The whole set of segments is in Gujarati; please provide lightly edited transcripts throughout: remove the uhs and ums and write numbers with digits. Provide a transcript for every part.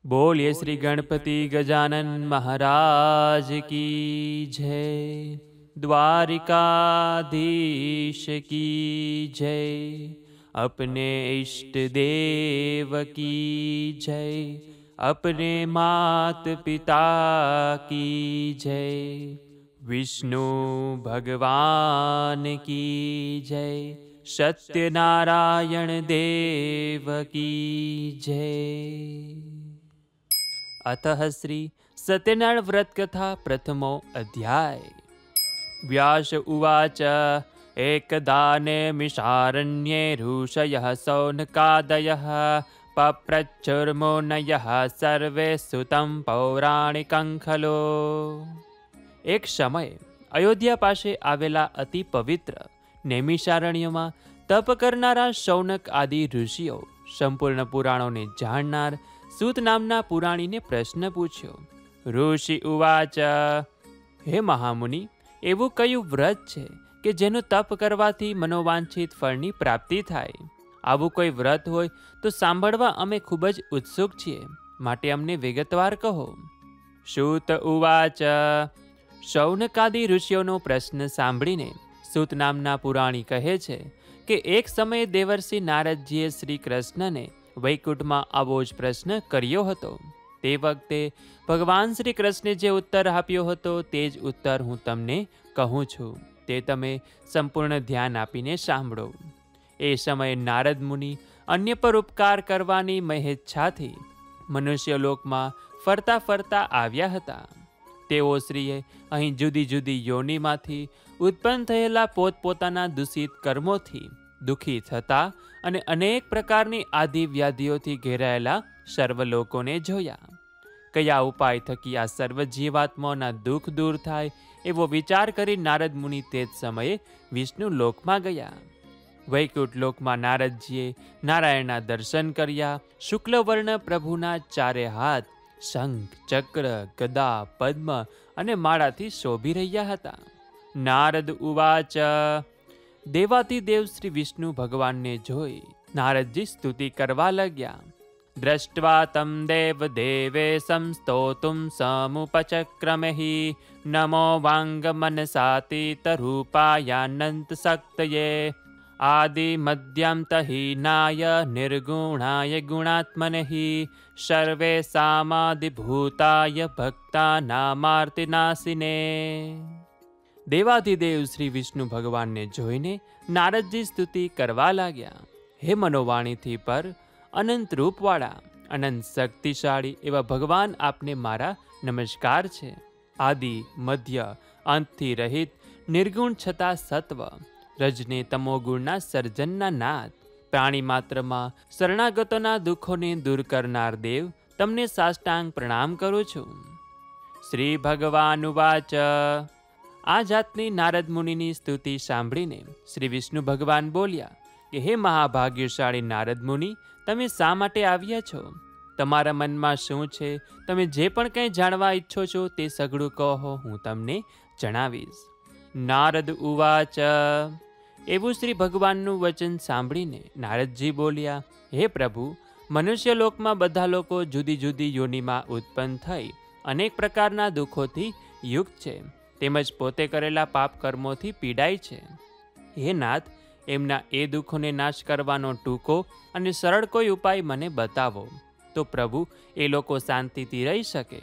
बोलिए श्री गणपति गजानन महाराज की जय। द्वारिकाधीश की जय। अपने इष्ट देव की जय। अपने मात पिता की जय। विष्णु भगवान की जय। सत्यनारायण देव की जय। अतः श्री सत्यनारायण व्रत कथा प्रथमो अध्याय। व्यास उवाच एकदा नेमिषारण्ये ऋषयः सौनकादयः पप्रच्छुर्मुनयः सर्वे सुतं पौराणिकं खलु। एक समय अयोध्या પાસે આવેલા અતિ પવિત્ર નૈમિષારણ્યમાં તપ કરનારા શૌનક આદિ ઋષિઓ સંપૂર્ણ પુરાણોને જાણનાર સૂત નામના પુરાણીને પ્રશ્ન પૂછ્યો. ઋષિ ઉવાચ હે મહામુનિ, એવું કયું વ્રત છે કે જેનું તપ કરવાથી મનોવાંછિત ફળની પ્રાપ્તિ થાય? આવું કોઈ વ્રત હોય તો સાંભળવા અમે ખૂબ જ ઉત્સુક છીએ, માટે અમને વિગતવાર કહો. સૂત ઉવાચ શૌનકાદિ ઋષિઓનો પ્રશ્ન સાંભળીને સૂત નામના પુરાણી કહે છે કે એક સમયે દેવર્ષિ નારદજીએ શ્રી કૃષ્ણને વૈકુંઠમાં આવો જ પ્રશ્ન કર્યો હતો. તે વખતે ભગવાન શ્રી કૃષ્ણે જે ઉત્તર આપ્યો હતો તે જ ઉત્તર હું તમને કહું છું, તે તમે સંપૂર્ણ ધ્યાન આપીને સાંભળો. એ સમયે નારદ મુનિ અન્ય પર ઉપકાર કરવાની મહેચ્છાથી મનુષ્ય લોકમાં ફરતા ફરતા આવ્યા હતા. તેઓ શ્રીએ અહીં જુદી જુદી યોનિમાંથી ઉત્પન્ન થયેલા પોતપોતાના દૂષિત કર્મોથી દુઃખી થતા અને અનેક પ્રકારની આદિ વ્યાધિઓથી ઘેરાયેલા સર્વ લોકોને જોયા. કયા ઉપાય થકી આ સર્વ જીવાત્માઓના દુઃખ દૂર થાય એવો વિચાર કરી નારદ મુનિ તે જ સમયે વિષ્ણુ લોકમાં ગયા. વૈકુંઠ લોકમાં નારદજીએ નારાયણના દર્શન કર્યા. શુક્લવર્ણ પ્રભુના ચારે હાથ શંખ, ચક્ર, ગદા, પદ્મ અને માળાથી શોભી રહ્યા હતા. નારદ ઉવાચ દેવાતિદેવ શ્રી વિષ્ણુ ભગવાનને જોઈ નારદજી સ્તુતિ કરવા લાગ્યા. દ્રષ્ટ્વા તમ દેવ દેવે સંસ્તોતુમ સમુપચક્રમહિ નમો વાંગ મનસાતીત રૂપાયાનંત શક્તયે આદિ મધ્યંતહીનાય નિર્ગુણાય ગુણાત્મનહિ સર્વે સામાદિભૂતાય ભક્તાનામાર્તિનાશિને. દેવાધિદેવ શ્રી વિષ્ણુ ભગવાનને જોઈને નારદજી સ્તુતિ કરવા લાગ્યા. હે મનોવાણીથી પર અનંત રૂપવાળા, અનંત શક્તિશાળી એવા ભગવાન, આપને મારા નમસ્કાર છે. આદિ મધ્ય અંતથી રહિત નિર્ગુણ છતાં સત્વ રજને તમોગુણના સર્જનના નાથ, પ્રાણી માત્રમાં શરણાગતોના દુઃખોને દૂર કરનાર દેવ, તમને સાષ્ટાંગ પ્રણામ કરું છું. શ્રી ભગવાન ઉવાચ આ જાતની નારદ મુનિની સ્તુતિ સાંભળીને શ્રી વિષ્ણુ ભગવાન બોલ્યા કે હે મહાભાગ્યશાળી નારદ મુનિ, તમે શા માટે આવ્યા છો? તમારા મનમાં શું છે? તમે જે પણ કંઈ જાણવા ઈચ્છો છો તે સઘળું કહો, હું તમને જણાવીશ. નારદ ઉવાચ એવું શ્રી ભગવાનનું વચન સાંભળીને નારદજી બોલ્યા, હે પ્રભુ, મનુષ્ય લોકમાં બધા લોકો જુદી જુદી યોનિમાં ઉત્પન્ન થઈ અનેક પ્રકારના દુઃખોથી યુક્ત છે, તેમજ પોતે કરેલા પાપ કર્મોથી પીડાય છે. હે નાથ, એમના એ દુઃખોને નાશ કરવાનો ટૂંકો અને સરળ કોઈ ઉપાય મને બતાવો, તો પ્રભુ એ લોકો શાંતિથી રહી શકે.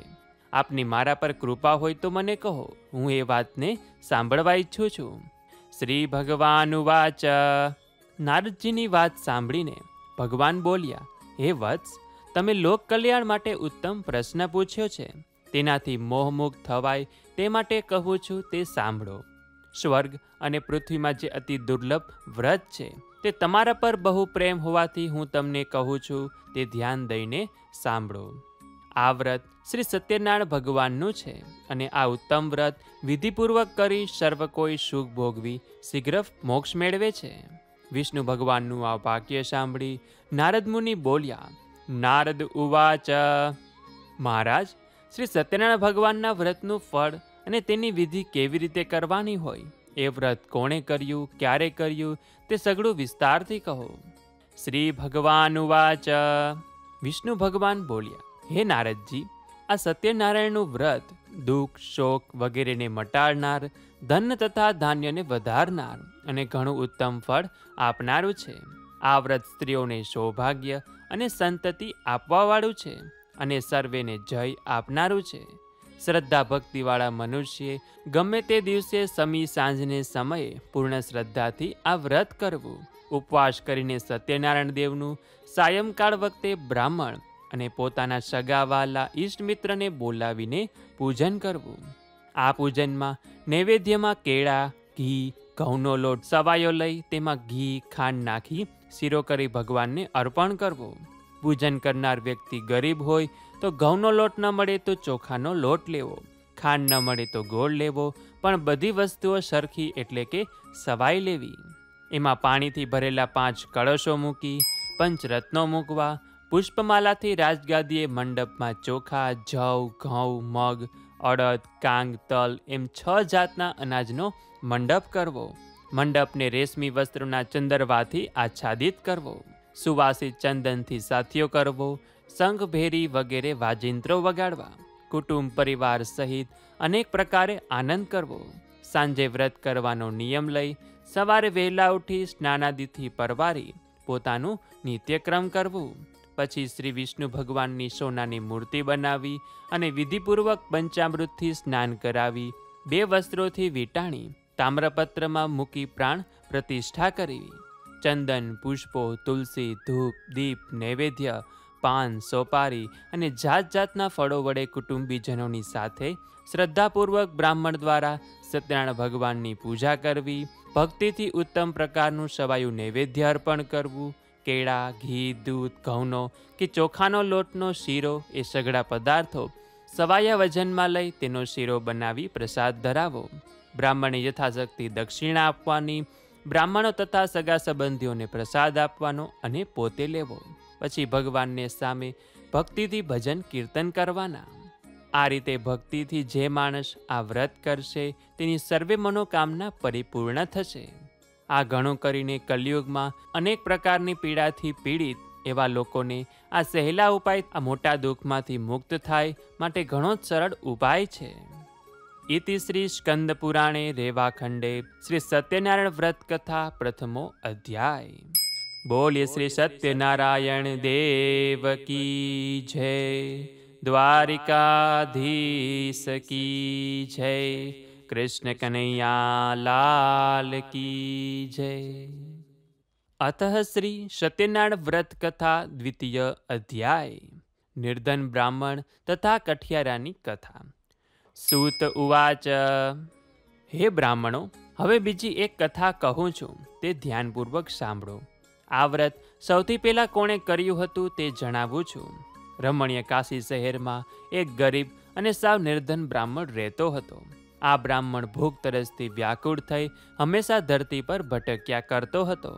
આપની મારા પર કૃપા હોય તો મને કહો, હું એ વાતને સાંભળવા ઈચ્છું છું. શ્રી ભગવાન ઉવાચ નારદજીની વાત સાંભળીને ભગવાન બોલ્યા, હે વત્સ, તમે લોક કલ્યાણ માટે ઉત્તમ પ્રશ્ન પૂછ્યો છે. તેનાથી મોહમુક્ત થવાય તે માટે કહું છું, તે સાંભળો. સ્વર્ગ અને પૃથ્વીમાં જે અતિ દુર્લભ વ્રત છે તે તમારા પર બહુ પ્રેમ હોવાથી હું તમને કહું છું, તે ધ્યાન દઈને સાંભળો. આ વ્રત શ્રી સત્યનારાયણ ભગવાનનું છે અને આ ઉત્તમ વ્રત વિધિપૂર્વક કરી સર્વ કોઈ સુખ ભોગવી શીઘ્ર મોક્ષ મેળવે છે. વિષ્ણુ ભગવાનનું આ વાક્ય સાંભળી નારદ મુનિ બોલ્યા. નારદ ઉવાચ મહારાજ, શ્રી સત્યનારાયણ ભગવાનના વ્રતનું ફળ અને તેની વિધિ કેવી રીતે કરવાની હોય, એ વ્રત કોણે કર્યું, ક્યારે કર્યું, તે સઘળું વિસ્તારથી કહો. શ્રી ભગવાન ઉવાચ વિષ્ણુ ભગવાન બોલ્યા, હે નારદજી, આ સત્યનારાયણનું વ્રત દુઃખ શોક વગેરેને મટાડનાર, ધન તથા ધાન્યને વધારનાર અને ઘણું ઉત્તમ ફળ આપનારું છે. આ વ્રત સ્ત્રીઓને સૌભાગ્ય અને સંતતિ આપવાવાળું છે અને સર્વેને જય આપનારું છે. શ્રદ્ધા ભક્તિવાળા મનુષ્યે ગમે તે દિવસે સમી સાંજને સમયે પૂર્ણ શ્રદ્ધાથી આ વ્રત કરવું. ઉપવાસ કરીને સત્યનારાયણ દેવનું સાયંકાળ વખતે બ્રાહ્મણ અને પોતાના સગાવાલા ઈષ્ટમિત્રને બોલાવીને પૂજન કરવું. આ પૂજનમાં નૈવેદ્યમાં કેળા, ઘી, ઘઉંનો લોટ સવાયો લઈ તેમાં ઘી ખાંડ નાખી શીરો કરી ભગવાનને અર્પણ કરવો. પૂજન કરનાર વ્યક્તિ ગરીબ હોય તો ઘઉંનો લોટ ન મળે તો ચોખાનો લોટ લેવો, ખાંડ ન મળે તો ગોળ લેવો, પણ બધી વસ્તુઓ સરખી એટલે કે સવાઈ લેવી. એમાં પાણીથી ભરેલા 5 કળશો મૂકી પંચરત્નો મૂકવા. પુષ્પમાલાથી રાજગાદીએ મંડપમાં ચોખા, જવ, ઘઉં, મગ, અડદ, કાંગ, તલ એમ 6 જાતના અનાજનો મંડપ કરવો. મંડપને રેશમી વસ્ત્રોના ચંદરવાથી આચ્છાદિત કરવો. સુવાસિત ચંદનથી સાથિયો કરવો. શંખ, ભેરી વગેરે વાજિંત્રો વગાડવા. કુટુંબ પરિવાર સહિત અનેક પ્રકારે આનંદ કરવો. સાંજે વ્રત કરવાનો નિયમ લઈ સવારે વહેલા ઉઠી સ્નાનાદિથી પરવારી પોતાનું નિત્યક્રમ કરવું. પછી શ્રી વિષ્ણુ ભગવાનની સોનાની મૂર્તિ બનાવી અને વિધિપૂર્વક પંચામૃતથી સ્નાન કરાવી 2 વસ્ત્રોથી વીંટાણી તામ્રપત્રમાં મૂકી પ્રાણ પ્રતિષ્ઠા કરવી. ચંદન, પુષ્પો, તુલસી, ધૂપ, દીપ, નૈવેદ્ય, પાન, સોપારી અને જાત જાતના ફળો વડે કુટુંબીજનોની સાથે શ્રદ્ધાપૂર્વક બ્રાહ્મણ દ્વારા સત્યનારાયણ ભગવાનની પૂજા કરવી. ભક્તિથી ઉત્તમ પ્રકારનું સવાયું નૈવેદ્ય અર્પણ કરવું. કેળા, ઘી, દૂધ, ઘઉંનો કે ચોખાનો લોટનો શીરો એ સઘળા પદાર્થો સવાયા વજનમાં લઈ તેનો શીરો બનાવી પ્રસાદ ધરાવો. બ્રાહ્મણે યથાશક્તિ દક્ષિણા આપવાની. બ્રાહ્મણો તથા સગા સંબંધીઓને પ્રસાદ આપવાનો અને પોતે લેવો. પછી ભગવાનને સામે ભક્તિથી ભજન કીર્તન કરવાના. આ રીતે ભક્તિથી જે માણસ આ વ્રત કરશે તેની સર્વે મનોકામના પરિપૂર્ણ થશે. આ ઘણું કરીને કલિયુગમાં અનેક પ્રકારની પીડાથી પીડિત એવા લોકોને આ સહેલા ઉપાય આ મોટા દુઃખમાંથી મુક્ત થાય માટે ઘણો જ સરળ ઉપાય છે. ઇતિ શ્રી સ્કંદ પુરાણે રેવાખંડે શ્રી સત્યનારાયણ વ્રત કથા પ્રથમો અધ્યાય. બોલીએ શ્રી સત્યનારાયણ દેવ કી જય. દ્વારિકાધીશ કી જય. કૃષ્ણ કનૈયા લાલ કી જય. અતઃ શ્રી સત્યનારાયણ વ્રત કથા દ્વિતીય અધ્યાય. નિર્ધન બ્રાહ્મણ તથા કઠિયારાની કથા. સૂત ઉવાચ. હે બ્રાહ્મણો, હવે બીજી એક કથા કહું છું, તે ધ્યાનપૂર્વક સાંભળો. આ વ્રત સૌથી પહેલાં કોણે કર્યું હતું તે જણાવું છું. રમણીય કાશી શહેરમાં એક ગરીબ અને સાવ નિર્ધન બ્રાહ્મણ રહેતો હતો. આ બ્રાહ્મણ ભૂખ તરસથી વ્યાકુળ થઈ હંમેશા ધરતી પર ભટક્યા કરતો હતો.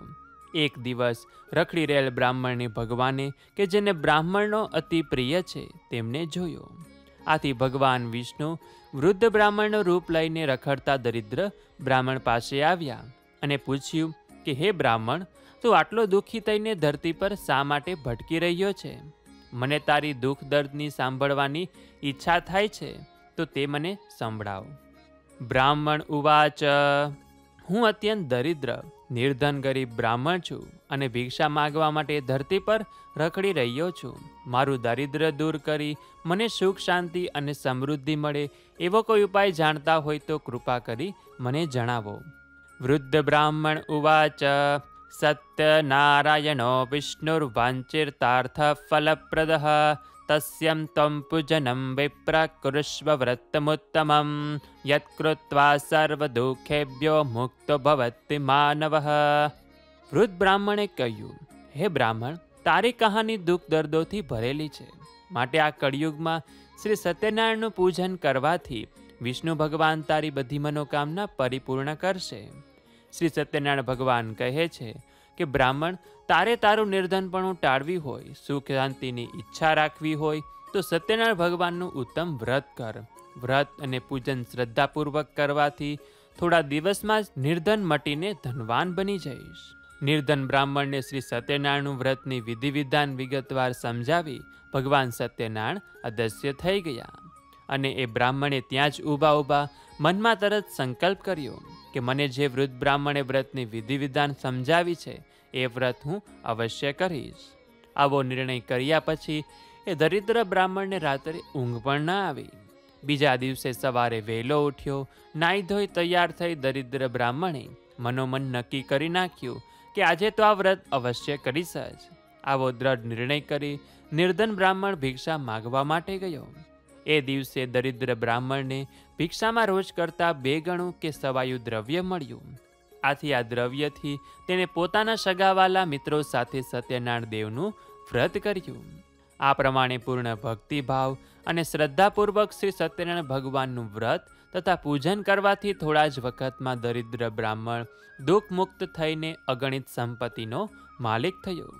એક દિવસ રખડી રહેલ બ્રાહ્મણને ભગવાને કે જેને બ્રાહ્મણનો અતિ પ્રિય છે તેમને જોયો. આથી ભગવાન વિષ્ણુ વૃદ્ધ બ્રાહ્મણનું રૂપ લઈને રખડતા દરિદ્ર બ્રાહ્મણ પાસે આવ્યા અને પૂછ્યું કે હે બ્રાહ્મણ, તું આટલો દુઃખી થઈને ધરતી પર શા માટે ભટકી રહ્યો છે? મને તારી દુઃખ દર્દની સાંભળવાની ઈચ્છા થાય છે, તો તે મને સંભળાવ. બ્રાહ્મણ ઉવાચ. હું અત્યંત દરિદ્ર નિર્ધન ગરીબ બ્રાહ્મણ છું અને ભિક્ષા માગવા માટે ધરતી પર રખડી રહ્યો છું. મારું દારિદ્ર્ય દૂર કરી મને સુખ શાંતિ અને સમૃદ્ધિ મળે એવો કોઈ ઉપાય જાણતા હોય તો કૃપા કરી મને જણાવો. વૃદ્ધ બ્રાહ્મણ ઉવાચ. સત્યનારાયણો વિષ્ણુર્વાંચિતાર્થ ફલપ્રદઃ તસ્યં ત્વં પૂજનં વિપ્ર કુરુષ્વ વ્રતમુત્તમં યત્કૃત્વા સર્વદુઃખેભ્યો મુક્તો ભવતિ માનવઃ. વૃદ્ધ બ્રાહ્મણે કહ્યું, હે બ્રાહ્મણ, તારી કહાની દુઃખ દર્દોથી ભરેલી છે, માટે આ કળિયુગમાં શ્રી સત્યનારાયણનું પૂજન કરવાથી વિષ્ણુ ભગવાન તારી બધી મનોકામના પરિપૂર્ણ કરશે. શ્રી સત્યનારાયણ ભગવાન કહે છે કે બ્રાહ્મણ, તારે તારું નિર્ધનપણું ટાળવી હોય, સુખ શાંતિની ઈચ્છા રાખવી હોય તો સત્યનારાયણ ભગવાનનું ઉત્તમ વ્રત કર. વ્રત અને પૂજન શ્રદ્ધાપૂર્વક કરવાથી થોડા દિવસમાં જ નિર્ધન મટીને ધનવાન બની જઈશ. નિર્ધન બ્રાહ્મણને શ્રી સત્યનારાયણ વ્રતની વિધિ વિધાન વિગતવાર સમજાવી ભગવાન સત્યનારાયણ અદસ્ય થઈ ગયા અને એ બ્રાહ્મણે ત્યાં જ ઊભા મનમાં તરત સંકલ્પ કર્યો કે મને જે વૃદ્ધ બ્રાહ્મણે વ્રતની વિધિ વિધાન સમજાવી છે એ વ્રત હું અવશ્ય કરીશ. આવો નિર્ણય કર્યા પછી એ દરિદ્ર બ્રાહ્મણને રાત્રે ઊંઘ પણ ન આવી. બીજા દિવસે સવારે વહેલો ઉઠ્યો, નાહી ધોઈ તૈયાર થઈ દરિદ્ર બ્રાહ્મણે મનોમન નક્કી કરી નાખ્યું કે આજે તો આ વ્રત અવશ્ય કરીશ જ. આવો દ્રઢ નિર્ણય કરી નિર્ધન બ્રાહ્મણ ભિક્ષા માગવા માટે ગયો. એ દિવસે દરિદ્ર બ્રાહ્મણને ભિક્ષામાં રોજ કરતાં 2 ગણું કે સવાયું દ્રવ્ય મળ્યું. આથી આ દ્રવ્યથી તેણે પોતાના સગાવાલા મિત્રો સાથે સત્યનારાયણ દેવનું વ્રત કર્યું. આ પ્રમાણે પૂર્ણ ભક્તિભાવ અને શ્રદ્ધાપૂર્વક શ્રી સત્યનારાયણ ભગવાનનું વ્રત તથા પૂજન કરવાથી થોડા જ વખતમાં દરિદ્ર બ્રાહ્મણ દુઃખ મુક્ત થઈને અગણિત સંપત્તિનો માલિક થયો.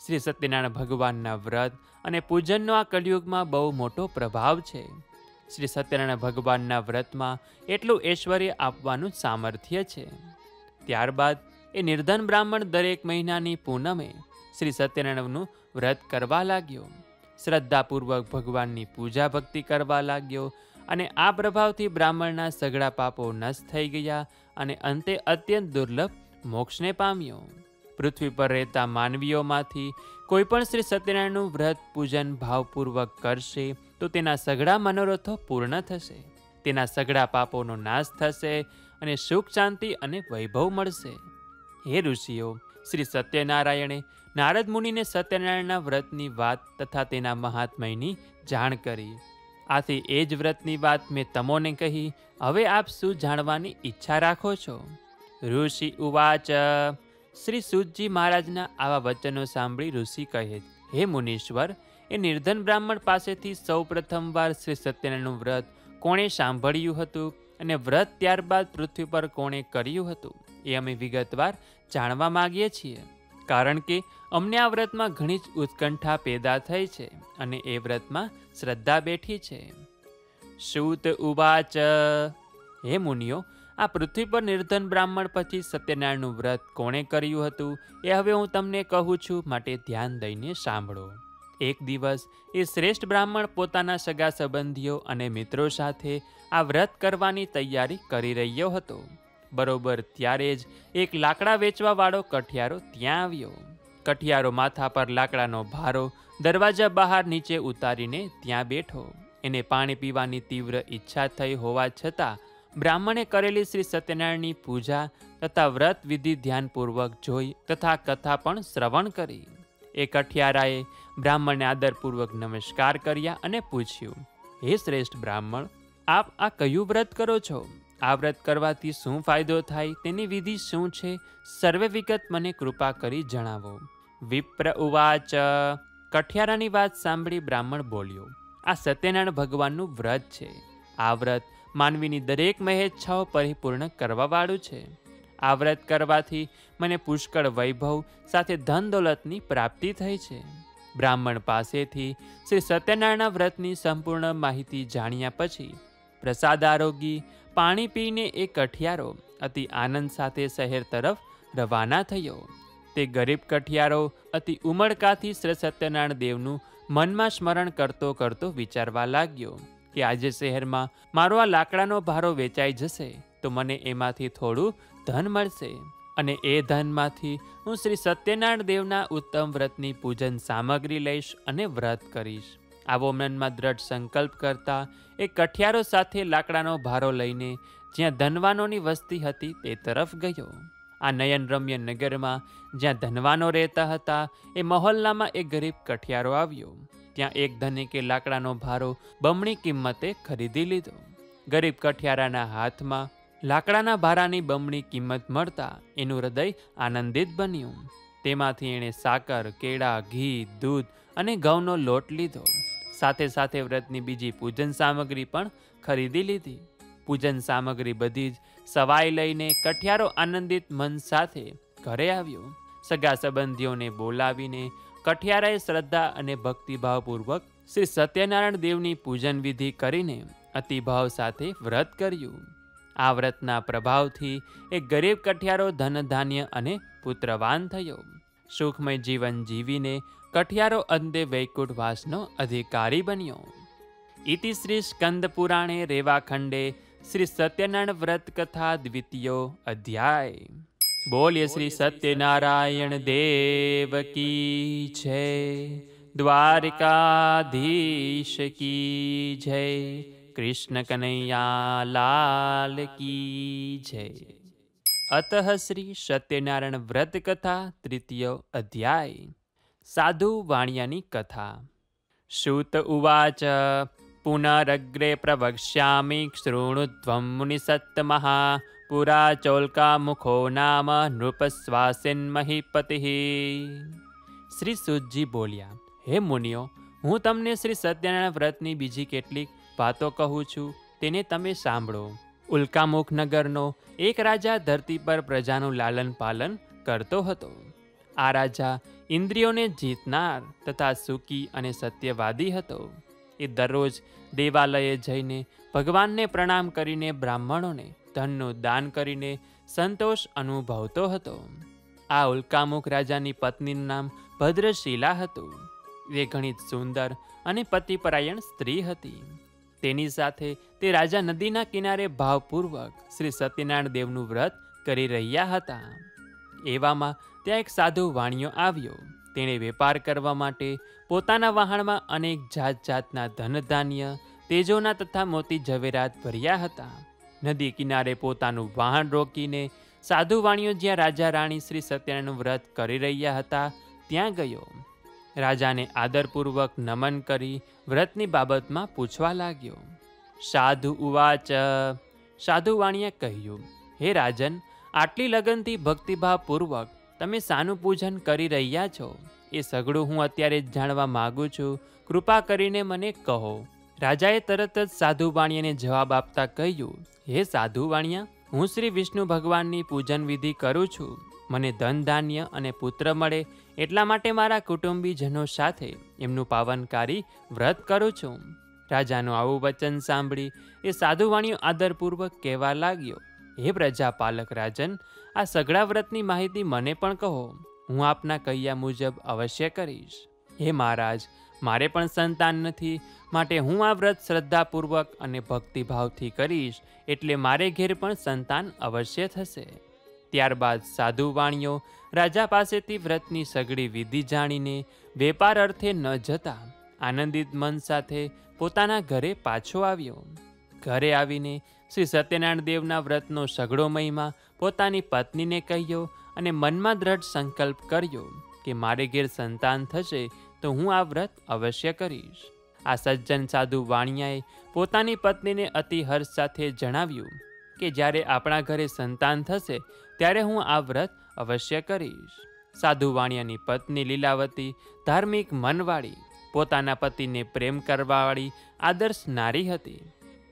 શ્રી સત્યનારાયણ ભગવાનના વ્રત અને પૂજનનો આ કલિયુગમાં બહુ મોટો પ્રભાવ છે. શ્રી સત્યનારાયણ ભગવાનના વ્રતમાં એટલું ઐશ્વર્ય આપવાનું સામર્થ્ય છે. ત્યારબાદ એ નિર્ધન બ્રાહ્મણ દરેક મહિનાની પૂનમે શ્રી સત્યનારાયણનું વ્રત કરવા લાગ્યો. શ્રદ્ધાપૂર્વક ભગવાનની પૂજા ભક્તિ કરવા લાગ્યો અને આ પ્રભાવથી બ્રાહ્મણના સઘળા પાપો નષ્ટ થઈ ગયા અને અંતે અત્યંત દુર્લભ મોક્ષને પામ્યો. પૃથ્વી પર રહેતા માનવીઓમાંથી કોઈ પણ શ્રી સત્યનારાયણનું વ્રત પૂજન ભાવપૂર્વક કરશે તો તેના સઘળા મનોરથો પૂર્ણ થશે, તેના સઘળા પાપોનો નાશ થશે અને સુખ શાંતિ અને વૈભવ મળશે. હે ઋષિઓ, શ્રી સત્યનારાયણે નારદ મુનિને સત્યનારાયણના વ્રતની વાત તથા તેના મહાત્મયની જાણ કરી. આથી એ જ વ્રતની વાત મેં તમોને કહી. હવે આપ શું જાણવાની ઈચ્છા રાખો છો? ઋષિ ઉવાચ. શ્રી સૂતજી મહારાજના આવા વચનો સાંભળી ઋષિ કહે, હે મુનીશ્વર, એ નિર્ધન બ્રાહ્મણ પાસેથી સૌ પ્રથમવાર શ્રી સત્યનારાયણનું વ્રત કોણે સાંભળ્યું હતું અને વ્રત ત્યારબાદ પૃથ્વી પર કોણે કર્યું હતું એ અમે વિગતવાર જાણવા માગીએ છીએ, કારણ કે અમને આ વ્રતમાં ઘણી જ ઉત્કંઠા પેદા થઈ છે અને એ વ્રતમાં શ્રદ્ધા બેઠી છે. સૂત ઉવાચ. હે મુનિઓ, આ પૃથ્વી પર નિર્ધન બ્રાહ્મણ પછી સત્યનારાયણનું વ્રત કોણે કર્યું હતું એ હવે હું તમને કહું છું, માટે ધ્યાન દઈને સાંભળો. એક દિવસ એ શ્રેષ્ઠ બ્રાહ્મણ પોતાના સગા સંબંધીઓ અને મિત્રો સાથે આ વ્રત કરવાની તૈયારી કરી રહ્યો હતો. બરોબર ત્યારે જ એક લાકડા વેચવાવાળો કઠિયારો ત્યાં આવ્યો. કઠિયારો માથા પર લાકડાનો ભારો દરવાજા બહાર નીચે ઉતારીને ત્યાં બેઠો. એને પાણી પીવાની તીવ્ર ઈચ્છા થઈ હોવા છતાં બ્રાહ્મણે કરેલી શ્રી સત્યનારાયણની પૂજા તથા વ્રત વિધિ ધ્યાનપૂર્વક જોઈ તથા કથા પણ શ્રવણ કરી. એ કઠિયારાએ બ્રાહ્મણને આદરપૂર્વક નમસ્કાર કર્યા અને પૂછ્યું, હે શ્રેષ્ઠ બ્રાહ્મણ, આપ આ કયું વ્રત કરો છો? આ વ્રત કરવાથી શું ફાયદો થાય, તેની વિધિ શું છે? સર્વે વિગત મને કૃપા કરી જણાવો. વિપ્ર ઉવાચ. કઠિયારાની વાત સાંભળી બ્રાહ્મણ બોલ્યો, આ સત્યનારાયણ ભગવાનનું વ્રત છે. આ વ્રત માનવીની દરેક મહેચ્છાઓ પરિપૂર્ણ કરવાવાળું છે. આ વ્રત કરવાથી મને પુષ્કળ વૈભવ સાથે ધન દોલતની પ્રાપ્તિ થઈ છે. બ્રાહ્મણ પાસેથી શ્રી સત્યનારાયણના વ્રતની સંપૂર્ણ માહિતી જાણ્યા પછી પ્રસાદ આરોગી પાણી પીને એ કઠિયારો અતિ આનંદ સાથે શહેર તરફ રવાના થયો. તે ગરીબ કઠિયારો અતિ ઉમળકાથી શ્રી સત્યનારાયણ દેવનું મનમાં સ્મરણ કરતો કરતો વિચારવા લાગ્યો કે આજે શહેરમાં મારો આ લાકડાનો ભારો વેચાઈ જશે તો મને એમાંથી થોડું ધન મળશે અને એ ધનમાંથી હું શ્રી સત્યનારાયણ દેવના ઉત્તમ વ્રતની પૂજન સામગ્રી લઈશ અને વ્રત કરીશ. આવો મનમાં દ્રઢ સંકલ્પ કરતા એ કઠિયારો સાથે લાકડાનો ભારો લઈને જ્યાં ધનવાનોની વસ્તી હતી તે તરફ ગયો. આ નયનરમ્ય નગરમાં જ્યાં ધનવાનો રહેતા હતા એ મહોલ્લામાં એક ગરીબ કઠિયારો આવ્યો. ત્યાં એક ધનિકે લાકડાનો ભારો બમણી કિંમતે ખરીદી લીધો. ગરીબ કઠિયારાના હાથમાં લાકડાના ભારાની બમણી કિંમત મળતા એનું હૃદય આનંદિત બન્યું. તેમાંથી એણે સાકર, કેળા, ઘી, દૂધ અને ઘઉંનો લોટ લીધો. સાથે સાથે વ્રતની બીજી પૂજન સામગ્રી પણ ખરીદી લીધી. પૂજન સામગ્રી બધી જ સવાઈ લઈને કઠિયારો આનંદિત મન સાથે ઘરે આવ્યો. સગા સંબંધીઓને બોલાવીને કઠિયારાએ શ્રદ્ધા અને ભક્તિભાવપૂર્વક શ્રી સત્યનારાયણ દેવની પૂજન વિધિ કરીને અતિભાવ સાથે વ્રત કર્યું. આ વ્રતના પ્રભાવથી એક ગરીબ કઠિયારો ધન ધાન્ય અને પુત્રવાન થયો. સુખમય જીવન જીવીને કઠિયારો અંતે વૈકુંઠવાસનો અધિકારી બન્યો. ઇતિ શ્રી સ્કંદ પુરાણે રેવાખંડે શ્રી સત્યનારાયણ વ્રત કથા દ્વિતીયો અધ્યાય. બોલ્ય શ્રી સત્યનારાયણ દેવ કી જય. દ્વારિકાધીશ કી જય. કૃષ્ણ કનૈયા લાલ કી જય. અતઃ શ્રી સત્યનારાયણ વ્રત કથા તૃતીયો અધ્યાય. સાધુ વાણિયાની કથા. સૂત ઉવાચ પુનરગ્રે પ્રવક્ષ્યામિ શૃણુધ્વં મુનિસત્તમઃ પુરા ચૌલ્કા મુખો નામ નૃપસ્વાસિન મહીપતિ. શ્રી સૂતજી બોલ્યા, હે મુનિઓ, હું તમને શ્રી સત્યનારાયણ વ્રતની બીજી કેટલીક વાતો કહું છું, તેને તમે સાંભળો. ઉલ્કામુખ નગરનો એક રાજા ધરતી પર પ્રજાનું લાલન પાલન કરતો હતો. આ રાજા ઇન્દ્રિયોને જીતનાર તથા સુખી અને સત્યવાદી હતો. એ દરરોજ દેવાલયે જઈને ભગવાનને પ્રણામ કરીને બ્રાહ્મણોને ધનનું દાન કરીને સંતોષ અનુભવતો હતો. આ ઉલ્કામુખ રાજાની પત્નીનું નામ ભદ્રશીલા હતું. એ ઘણી સુંદર અને પતિપરાયણ સ્ત્રી હતી. તેની સાથે તે રાજા નદીના કિનારે ભાવપૂર્વક શ્રી સત્યનારાયણ દેવનું વ્રત કરી રહ્યા હતા. એવામાં ત્યાં એક સાધુ વાણિયો આવ્યો. તેણે વેપાર કરવા માટે પોતાના વહાણમાં અનેક જાત જાતના ધન ધાન્ય, તેજોના તથા મોતી ઝવેરાત ભર્યા હતા. નદી કિનારે પોતાનું વાહન રોકીને સાધુ વાણિયો જ્યાં રાજા રાણી શ્રી સત્યનારાયણનું વ્રત કરી રહ્યા હતા ત્યાં ગયો. રાજાને આદરપૂર્વક નમન કરી વ્રતની બાબતમાં પૂછવા લાગ્યો. સાધુ ઉવાચ. સાધુ વાણિયા કહ્યું, હે રાજન, આટલી લગનથી ભક્તિભાવપૂર્વક તમે શાનું પૂજન કરી રહ્યા છો એ સઘળું હું અત્યારે જ જાણવા માગું છું. કૃપા કરીને મને કહો. રાજાએ તરત જ સાધુ વાણિયાને જવાબ આપતા કહ્યું, હે સાધુ વાણિયા, હું શ્રી વિષ્ણુ ભગવાનની પૂજન વિધિ કરું છું. મને ધન ધાન્ય અને પુત્ર મળે એટલા માટે મારા કુટુંબીજનો સાથે એમનું પાવનકારી વ્રત કરું છું. રાજાનું આવું વચન સાંભળી એ સાધુ વાણિયો આદરપૂર્વક કહેવા લાગ્યો, હે પ્રજાપાલક રાજન, આ સઘળા વ્રતની માહિતી મને પણ કહો. હું આપના કહ્યા મુજબ અવશ્ય કરીશ. હે મહારાજ, મારે પણ સંતાન નથી, માટે હું આ વ્રત શ્રદ્ધાપૂર્વક અને ભક્તિભાવથી કરીશ, એટલે મારે ઘેર પણ સંતાન અવશ્ય થશે. ત્યારબાદ સાધુ વાણિયો રાજા પાસેથી વ્રતની સઘળી વિધિ જાણીને વેપાર અર્થે ન જતા આનંદિત મન સાથે પોતાના ઘરે પાછો આવ્યો. ઘરે આવીને શ્રી સત્યનારાયણ દેવના વ્રતનો સઘળો મહિમા પોતાની પત્નીને કહ્યો અને મનમાં દ્રઢ સંકલ્પ કર્યો કે મારે ઘેર સંતાન થશે તો હું આ વ્રત અવશ્ય કરીશ. આ સજ્જન સાધુ વાણિયાએ પોતાની પત્નીને અતિ હર્ષ સાથે જણાવ્યું કે જ્યારે આપણા ઘરે સંતાન થશે ત્યારે હું આ વ્રત અવશ્ય કરીશ. સાધુ વાણિયાની પત્ની લીલાવતી ધાર્મિક મનવાળી, પોતાના પતિને પ્રેમ કરવાવાળી આદર્શ નારી હતી.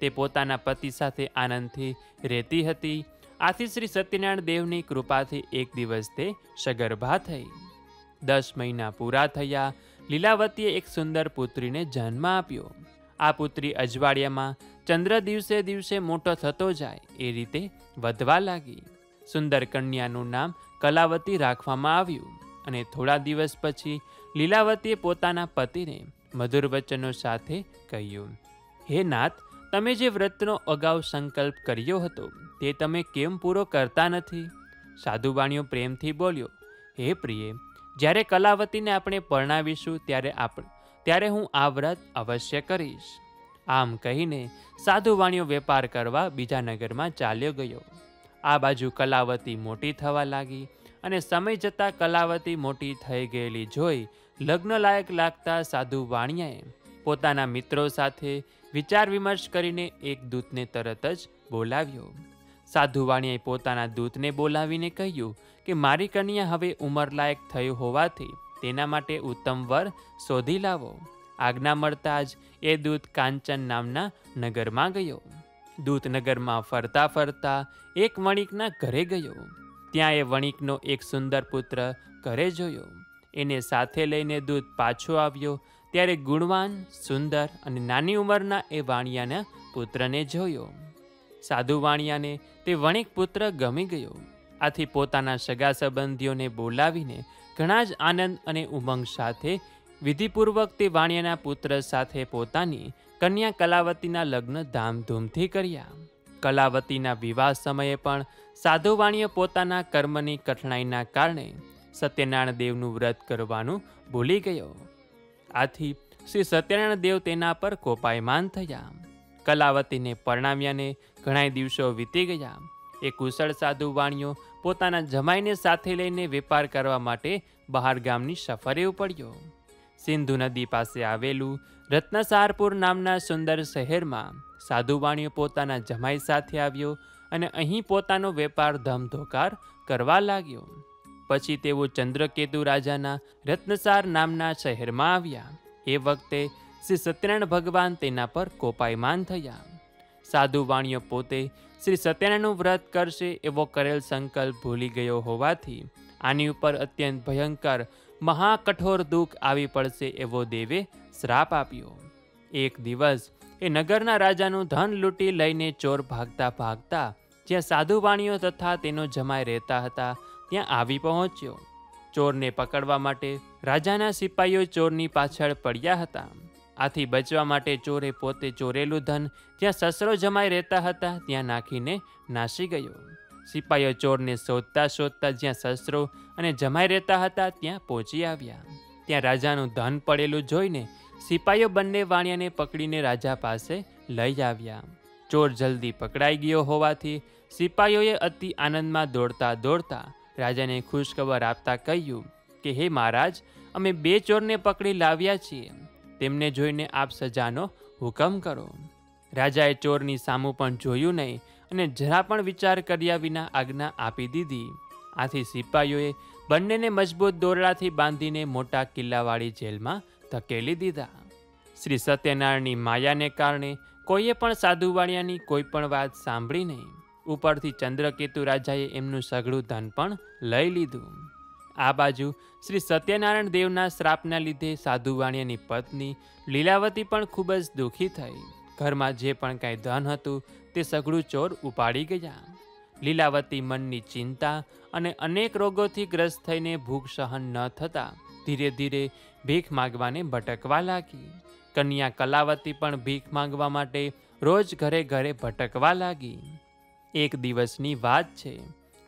તે પોતાના પતિ સાથે આનંદથી રહેતી હતી. આથી શ્રી સત્યનારાયણ દેવની કૃપાથી એક દિવસ તે સગર્ભા થઈ. 10 મહિના પૂરા થયા. લીલાવતીએ એક સુંદર પુત્રીને જન્મ આપ્યો. આ પુત્રી અજવાળિયામાં ચંદ્ર દિવસે દિવસે મોટો થતો જાય એ રીતે વધવા લાગી. સુંદર કન્યાનું નામ કલાવતી રાખવામાં આવ્યું અને થોડા દિવસ પછી લીલાવતીએ પોતાના પતિને મધુર વચનો સાથે કહ્યું, હે નાથ, તમે જે વ્રતનો અગાઉ સંકલ્પ કર્યો હતો તે તમે કેમ પૂરો કરતા નથી? સાધુ વાણિયો પ્રેમથી બોલ્યો, હે પ્રિય, જ્યારે કલાવતીને આપણે પરણાવીશું ત્યારે હું આ વ્રત અવશ્ય કરીશ. આમ કહીને સાધુ વાણિયો વેપાર કરવા બીજા નગરમાં ચાલ્યો ગયો. આ બાજુ કલાવતી મોટી થવા લાગી અને સમય જતાં કલાવતી મોટી થઈ ગયેલી જોઈ લગ્ન લાયક લાગતા સાધુ વાણિયાએ પોતાના મિત્રો સાથે વિચાર વિમર્શ કરીને એક દૂતને તરત જ બોલાવ્યો. સાધુ વાણિયાએ પોતાના દૂતને બોલાવીને કહ્યું કે મારી કન્યા હવે ઉંમરલાયક થઈ હોવાથી તેના માટે ઉત્તમ વર શોધી લાવો. આજ્ઞા મળતા જ એ દૂત કાંચન નામના નગરમાં ગયો. દૂત નગરમાં ફરતા ફરતા એક વણિકના ઘરે ગયો. ત્યાં એ વણિકનો એક સુંદર પુત્ર ઘરે જોયો. એને સાથે લઈને દૂત પાછો આવ્યો ત્યારે ગુણવાન, સુંદર અને નાની ઉંમરના એ વાણિયાના પુત્રને જોયો. સાધુ વાણિયાને તે વણિક પુત્ર ગમી ગયો. આથી પોતાના સગા સંબંધીઓને બોલાવીને ઘણા જ આનંદ અને ઉમંગ સાથે વિધિપૂર્વક તે વાણિયાના પુત્ર સાથે પોતાની કન્યા કલાવતીના લગ્ન ધામધૂમથી કર્યા. કલાવતીના વિવાહ સમયે પણ સાધુ વાણિયો પોતાના કર્મની કઠણાઈના કારણે સત્યનારાયણ દેવનું વ્રત કરવાનું ભૂલી ગયો. આથી શ્રી સત્યનારાયણ દેવ તેના પર કોપાયમાન થયા. કલાવતીને પરણાવ્યાને ઘણા દિવસો વીતી ગયા. એ કુશળ સાધુ વાણિયો પોતાના જમાઈને સાથે લઈને વેપાર કરવા માટે બહાર ગામની સફરે ઉપડ્યો. સિંધુ નદી પાસે આવેલું રત્નસારપુર નામના સુંદર શહેરમાં સાધુ વાણિયો પોતાના જમાઈ સાથે આવ્યો અને અહીં પોતાનો વેપાર ધમધોકાર કરવા લાગ્યો. પછી તેઓ ચંદ્રકેતુ રાજાના રત્નસાર નામના શહેરમાં આવ્યા. એ વખતે શ્રી સત્યનારાયણ ભગવાન તેના પર કોપાયમાન થયા. સાધુ વાણિયો પોતે શ્રી સત્યનારાયણનું વ્રત કરશે એવો કરેલ સંકલ્પ ભૂલી ગયો હોવાથી આની ઉપર અત્યંત ભયંકર મહાકઠોર દુઃખ આવી પડશે એવો દેવે શ્રાપ આપ્યો. એક દિવસ એ નગરના રાજાનું ધન લૂંટી લઈને ચોર ભાગતા ભાગતા જ્યાં સાધુ વાણિયો તથા તેનો જમાઈ રહેતા હતા ત્યાં આવી પહોંચ્યો. ચોરને પકડવા માટે રાજાના સિપાહીઓ ચોરની પાછળ પડ્યા હતા. આથી બચવા માટે ચોરે પોતે ચોરેલું ધન જ્યાં સસરો જમાઈ રહેતા હતા ત્યાં નાખીને નાસી ગયો. સિપાહીઓ ચોરને શોધતા શોધતા જ્યાં સસરો અને જમાઈ રહેતા હતા ત્યાં પહોંચી આવ્યા. ત્યાં રાજાનું ધન પડેલું જોઈને સિપાહીઓ બંને વાણિયાને પકડીને રાજા પાસે લઈ આવ્યા. ચોર જલ્દી પકડાઈ ગયો હોવાથી સિપાહીઓએ અતિ આનંદમાં દોડતા દોડતા રાજાને ખુશખબર આપતા કહ્યું કે હે મહારાજ, અમે 2 ચોરને પકડી લાવ્યા છીએ. તેમને જોઈને આપ સજાનો હુકમ કરો. રાજાએ ચોરની સામું પણ જોયું નહીં અને જરા પણ વિચાર કર્યા વિના આજ્ઞા આપી દીધી. આથી સિપાહીઓએ બંનેને મજબૂત દોરડાથી બાંધીને મોટા કિલ્લાવાળી જેલમાં ધકેલી દીધા. શ્રી સત્યનારાયણની માયાને કારણે કોઈએ પણ સાધુ વાણિયાની કોઈ પણ વાત સાંભળી નહીં. ઉપરથી ચંદ્રકેતુ રાજાએ એમનું સઘળું ધન પણ લઈ લીધું. આ બાજુ શ્રી સત્યનારાયણ દેવના શ્રાપના લીધે સાધુ વાણિયાની પત્ની લીલાવતી પણ ખૂબ જ દુઃખી થઈ. ઘરમાં જે પણ કાંઈ ધન હતું તે સઘળું ચોર ઉપાડી ગયા. લીલાવતી મનની ચિંતા અને અનેક રોગોથી ગ્રસ્ત થઈને ભૂખ સહન ન થતાં ધીરે ધીરે ભીખ માગવાને ભટકવા લાગી. કન્યા કલાવતી પણ ભીખ માંગવા માટે રોજ ઘરે ઘરે ભટકવા લાગી. એક દિવસની વાત છે.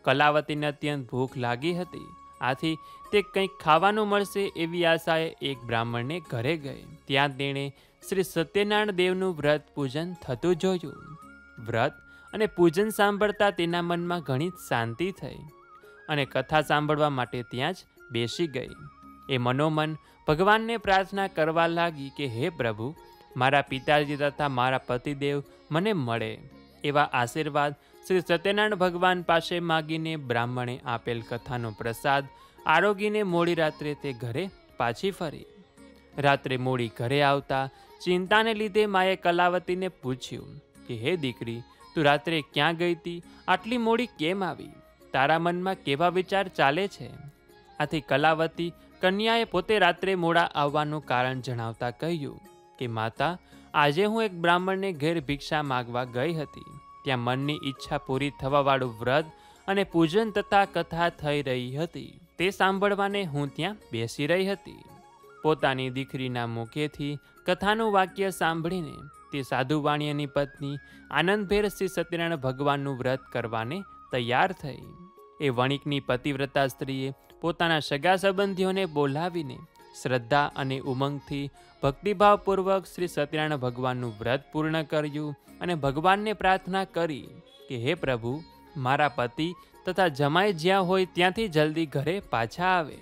કલાવતીને અત્યંત ભૂખ લાગી હતી. આથી તે કંઈક ખાવાનું મળશે એવી આશાએ એક બ્રાહ્મણને ઘરે ગઈ. ત્યાં તેણે શ્રી સત્યનારાયણ દેવનું વ્રત પૂજન થતું જોયું. વ્રત અને પૂજન સાંભળતા તેના મનમાં ઘણી શાંતિ થઈ અને કથા સાંભળવા માટે ત્યાં જ બેસી ગઈ. એ મનોમન ભગવાનને પ્રાર્થના કરવા લાગી કે હે પ્રભુ, મારા પિતાજી તથા મારા પતિદેવ મને મળે એવા આશીર્વાદ શ્રી સત્યનારાયણ ભગવાન પાસે માગીને બ્રાહ્મણે આપેલ કથાનો પ્રસાદ આરોગીને મોડી રાત્રે તે ઘરે પાછી ફરી. રાત્રે મોડી ઘરે આવતા ચિંતાને લીધે માએ કલાવતીને પૂછ્યું કે હે દીકરી, તું રાત્રે ક્યાં ગઈ હતી? આટલી મોડી કેમ આવી? તારા મનમાં કેવા વિચાર ચાલે છે? આથી કલાવતી કન્યાએ પોતે રાત્રે મોડા આવવાનું કારણ જણાવતા કહ્યું કે માતા, આજે હું એક બ્રાહ્મણને ઘેર ભિક્ષા માગવા ગઈ હતી. ત્યાં મનની ઈચ્છા પૂરી થવાવાળું વ્રત અને પૂજન તથા કથા થઈ રહી હતી. તે સાંભળવાને હું ત્યાં બેસી રહી હતી. પોતાની દીકરીના મુખેથી કથાનું વાક્ય સાંભળીને તે સાધુ વાણિયાની પત્ની આનંદભેર શ્રી સત્યનારાયણ ભગવાનનું વ્રત કરવાને તૈયાર થઈ. એ વણિકની પતિવ્રતા સ્ત્રીએ પોતાના સગા સંબંધીઓને બોલાવીને શ્રદ્ધા અને ઉમંગથી ભક્તિભાવપૂર્વક શ્રી સત્યનારાયણ ભગવાનનું વ્રત પૂર્ણ કર્યું અને ભગવાનને પ્રાર્થના કરી કે હે પ્રભુ, મારા પતિ તથા જમાઈ જ્યાં હોય ત્યાંથી જલ્દી ઘરે પાછા આવે.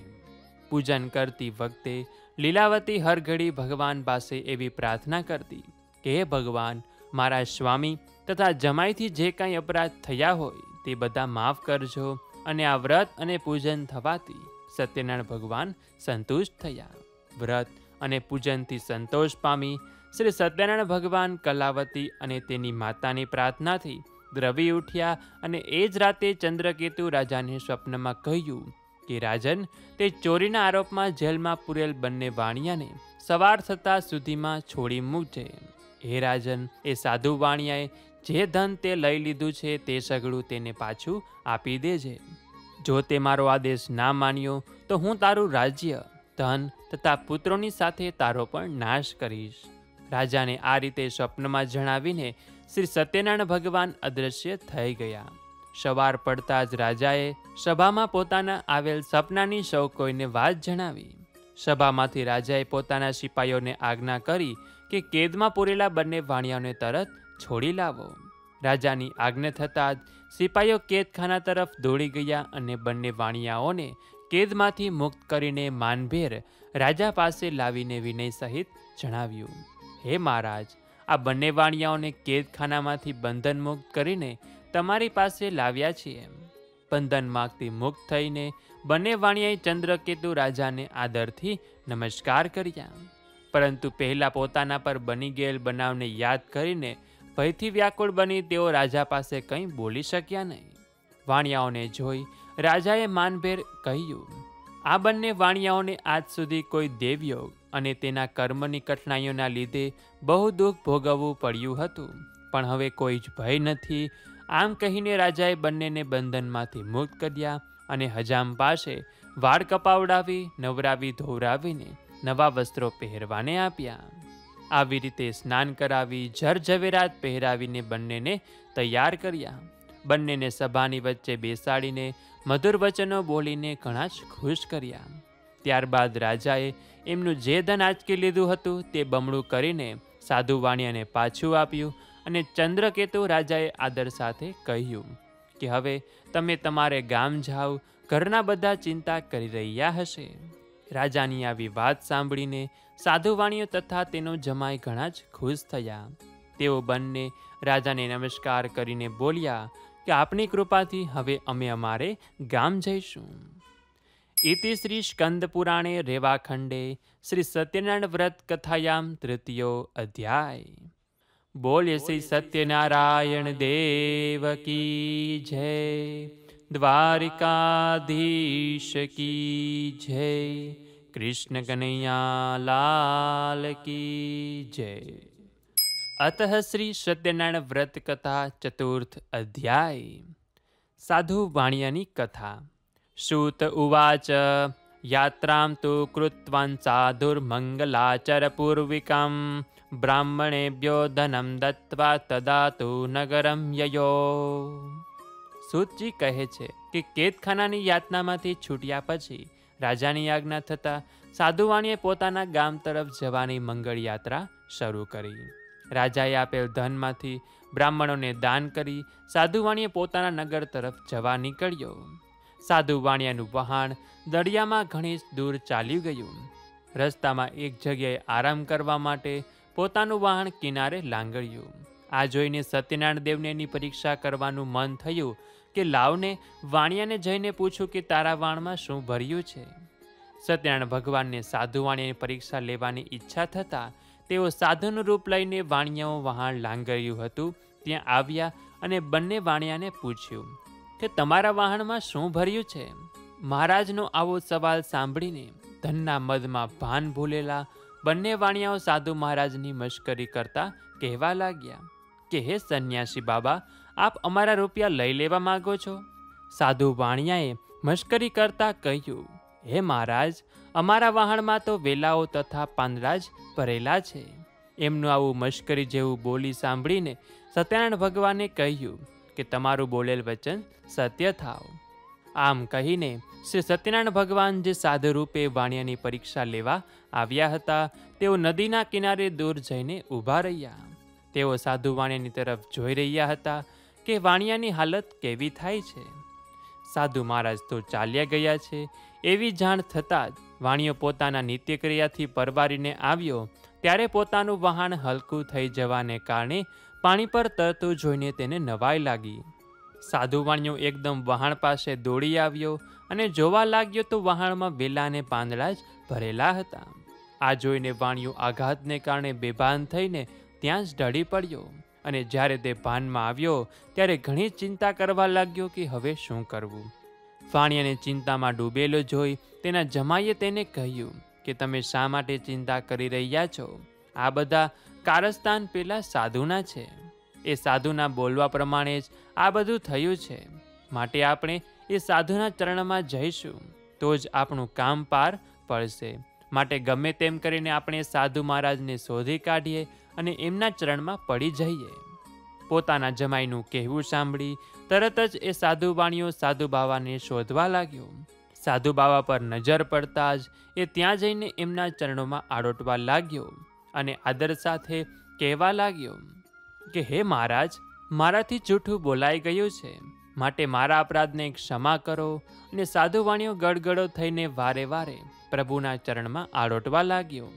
પૂજન કરતી વખતે લીલાવતી હર ઘડી ભગવાન પાસે એવી પ્રાર્થના કરતી કે હે ભગવાન, મારા સ્વામી તથા જમાઈથી જે કાંઈ અપરાધ થયા હોય તે બધા માફ કરજો. અને આ વ્રત અને પૂજન થવાથી સત્યનારાયણ ભગવાન સંતુષ્ટ થયા. વ્રત અને પૂજનથી સંતોષ પામી શ્રી સત્યનારાયણ ભગવાન કલાવતી અને તેની માતાની પ્રાર્થનાથી દ્રવી ઉઠ્યા અને એ જ રાતે ચંદ્રકેતુ રાજાને સ્વપ્નમાં કહ્યું કે રાજન, તે ચોરીના આરોપમાં જેલમાં પૂરેલ બંને વાણિયાને સવાર થતાં સુધીમાં છોડી મૂકજે. હે રાજન, એ સાધુ વાણિયાએ જે ધન તે લઈ લીધું છે તે સઘળું તેને પાછું આપી દેજે. જો તે મારો આદેશ ના માન્યો તો હું તારું રાજ્ય, ધન તથા પુત્રોની સાથે તારો પણ નાશ કરીશ. રાજાને આ રીતે સ્વપ્નમાં જણાવીને શ્રી સત્યનારાયણ ભગવાન અદૃશ્ય થઈ ગયા. સવાર પડતા જ રાજાએ સભામાં પોતાના આવેલ સપનાની સૌ કોઈને વાત જણાવી. સભામાંથી રાજાએ પોતાના સિપાઈઓને આજ્ઞા કરી કે કેદમાં પૂરેલા બંને વાણિયાઓને તરત છોડી લાવો. રાજાની આજ્ઞા થતાં જ સિપાઈઓ કેદખાના તરફ દોડી ગયા અને બંને વાણિયાઓને કેદમાંથી મુક્ત કરીને માનભેર રાજા પાસે લાવીને વિનય સહિત જણાવ્યું, હે મહારાજ, આ બંને વાણિયાઓને કેદખાનામાંથી બંધન મુક્ત કરીને તમારી પાસે લાવ્યા છીએ. બંધન માગથી મુક્ત થઈને બંને વાણિયાએ ચંદ્રકેતુ રાજાને આદરથી નમસ્કાર કર્યા. પરંતુ પહેલા પોતાના પર બની ગયેલ બનાવને યાદ કરીને ભયથી વ્યાકુળ બની તેઓ રાજા પાસે કંઈ બોલી શક્યા નહીં. વાણિયાઓને જોઈ રાજાએ માનભેર કહ્યું, આ બંને વાણિયાઓને આજ સુધી કોઈ દેવયોગ અને તેના કર્મની કઠણાઈઓના લીધે બહુ દુઃખ ભોગવવું પડ્યું હતું, પણ હવે કોઈ જ ભય નથી. આમ કહીને રાજાએ બંનેને બંધનમાંથી મુક્ત કર્યા અને હજામ પાસે વાળ કપાવડાવી, નવરાવી, ધોવરાવીને નવા વસ્ત્રો પહેરવાને આપ્યા. આવી રીતે સ્નાન કરાવી, જર ઝવેરાત પહેરાવીને બંનેને તૈયાર કર્યા. બંનેને સભાની વચ્ચે બેસાડીને મધુર વચનો બોલીને ઘણા જ ખુશ કર્યા. ત્યારબાદ રાજાએ એમનું જે ધન આંચકી લીધું હતું તે બમણું કરીને સાધુ વાણિયાને પાછું આપ્યું અને ચંદ્રકેતુ રાજાએ આદર સાથે કહ્યું કે હવે તમે તમારે ગામ જાઓ, ઘરના બધા ચિંતા કરી રહ્યા હશે. રાજાની આવી વાત સાંભળીને સાધુ વાણિયો તથા તેનો જમાઈ ઘણા જ ખુશ થયા. તેઓ બંને રાજાને નમસ્કાર કરીને બોલ્યા કે આપની કૃપાથી હવે અમે અમારે ગામ જઈશું. ઇતિ શ્રી સ્કંદ પુરાણે રેવાખંડે શ્રી સત્યનારાયણ વ્રત કથાયામ તૃતીયો અધ્યાય. બોલ્ય શ્રી સત્યનારાયણ દેવ કી જય, દ્વારિકાધીશ કી જય, કૃષ્ણ કનૈયા લાલ કી જય. અતઃ શ્રી સત્યનારાયણ વ્રત કથા ચતુર્થ અધ્યાય. સાધુ વાણિયાની કથા. સૂત ઉવાચ યાત્રામ તુ કૃત્વાન સાધુર્મંગલાચર પૂર્વિકમ બ્રાહ્મણેભ્યો ધનમ દત્વા તદા તુ નગરમ યયો. સૂતજી કહે છે કે કેદખાનાની યાતનામાંથી છૂટ્યા પછી રાજાની આજ્ઞા થતાં સાધુ વાણિયે પોતાના ગામ તરફ જવાની મંગળ યાત્રા શરૂ કરી. રાજાએ આપેલ ધનમાંથી બ્રાહ્મણોને દાન કરી સાધુ વાણિયે પોતાના નગર તરફ જવા નીકળ્યો. સાધુ વાણિયાનું વહાણ દરિયામાં ઘણી દૂર ચાલ્યું ગયું. રસ્તામાં એક જગ્યાએ આરામ કરવા માટે પોતાનું વહાણ કિનારે લાંગડ્યું. આ જોઈને સત્યનારાયણ દેવને એની પરીક્ષા કરવાનું મન થયું કે લાવને વાણિયાને જઈને પૂછું કે તારા વાણમાં શું ભર્યું છે. સત્યનારાયણ ભગવાનને સાધુ વાણિયાની પરીક્ષા લેવાની ઈચ્છા થતાં તેઓ સાધુનું રૂપ લઈને વાણિયાઓ વહાણ લાંગર્યું હતું ત્યાં આવ્યા અને બંને વાણિયાને પૂછ્યું કે તમારા વાહણમાં શું ભર્યું છે. મહારાજનો આવો સવાલ સાંભળીને ધનના મદમાં ભાન ભૂલેલા બંને વાણિયાઓ સાધુ મહારાજની મશ્કરી કરતા કહેવા લાગ્યા કે હે સંન્યાસી બાબા, આપ અમારા રૂપિયા લઈ લેવા માંગો છો. સાધુ વાણિયાએ મશ્કરી કરતા કહ્યું, હે મહારાજ, અમારા વાહણમાં તો વેલાઓ તથા પાંદડા જ ભરેલા છે. એમનું આવું મશ્કરી જેવું બોલી સાંભળીને સત્યનારાયણ ભગવાને કહ્યું કે તમારું બોલેલ વચન સત્ય થાવ. આમ કહીને શ્રી સત્યનારાયણ ભગવાન જે સાધુ રૂપે વાણિયાની પરીક્ષા લેવા આવ્યા હતા તેઓ નદીના કિનારે દૂર જઈને ઊભા રહ્યા. તેઓ સાધુ વાણિયાની તરફ જોઈ રહ્યા હતા કે વાણિયાની હાલત કેવી થાય છે. સાધુ મહારાજ તો ચાલ્યા ગયા છે એવી જાણ થતાં જ વાણિયો પોતાના નિત્યક્રિયાથી પરવારીને આવ્યો ત્યારે પોતાનું વહાણ હલકું થઈ જવાને કારણે પાણી પર તરતું જોઈને તેને નવાઈ લાગી. સાધુ વાણિયો એકદમ વહાણ પાસે દોડી આવ્યો અને જોવા લાગ્યો તો વહાણમાં વેલા અને પાંદડા જ ભરેલા હતા. આ જોઈને વાણિયો આઘાતને કારણે બેભાન થઈને ત્યાં જ ઢળી પડ્યો અને જ્યારે તે ભાનમાં આવ્યો ત્યારે ઘણી ચિંતા કરવા લાગ્યો કે હવે શું કરવું. વાણિયાને ચિંતામાં ડૂબેલો જોઈ તેના જમાઈએ તેને કહ્યું કે તમે શા માટે ચિંતા કરી રહ્યા છો? આ બધા કારસ્તાન પેલા સાધુના છે. એ સાધુના બોલવા પ્રમાણે જ આ બધું થયું છે. માટે આપણે એ સાધુના ચરણમાં જઈશું તો જ આપણું કામ પાર પડશે. માટે ગમે તેમ કરીને આપણે સાધુ મહારાજને શોધી કાઢીએ અને એમના ચરણમાં પડી જઈએ. પોતાના જમાઈનું કહેવું સાંભળી તરત જ એ સાધુ વાણીઓ સાધુ બાવાને શોધવા લાગ્યો. સાધુ બાવા પર નજર પડતા જ એ ત્યાં જઈને એમના ચરણોમાં આડોટવા લાગ્યો અને આદર સાથે કહેવા લાગ્યો કે હે મહારાજ, મારાથી જૂઠું બોલાઈ ગયું છે, માટે મારા અપરાધને ક્ષમા કરો. અને સાધુ વાણીઓ ગડગડો થઈને વારે વારે પ્રભુના ચરણમાં આડોટવા લાગ્યો.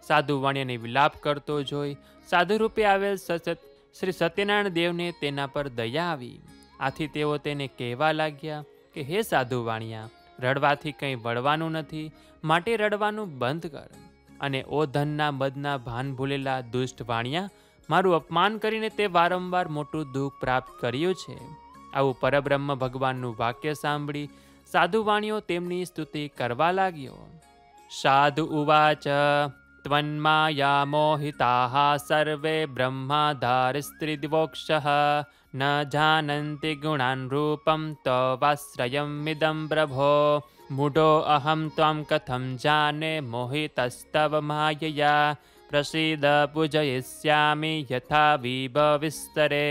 સાધુ વાણીઓને વિલાપ કરતો જોઈ સાધુ રૂપે આવેલ શ્રી સત્યનારાયણ દેવને તેના પર દયા આવી. આથી તેઓ તેને કહેવા લાગ્યા કે હે સાધુ વાણિયા, રડવાથી કંઈ વળવાનું નથી, માટે રડવાનું બંધ કર. અને ઓ ધનના મદના ભાન ભૂલેલા દુષ્ટ વાણિયા, મારું અપમાન કરીને તે વારંવાર મોટું દુઃખ પ્રાપ્ત કર્યું છે. આવું પરબ્રહ્મ ભગવાનનું વાક્ય સાંભળી સાધુ વાણીઓ તેમની સ્તુતિ કરવા લાગ્યો. સાધુ ઉવાચ ત્વન્માયા મોહિતાઃ સર્વે બ્રહ્માધારિસ્ત્રિદિવોક્ષઃ ન જાનન્તિ ગુણાન રૂપમ તવાશ્રયમિદં પ્રભો મૂઢો અહં ત્વં કથં જાને મોહિતસ્તવ માયયા પ્રસીદ પૂજયિષ્યામિ યથા વિભવિસ્તરે.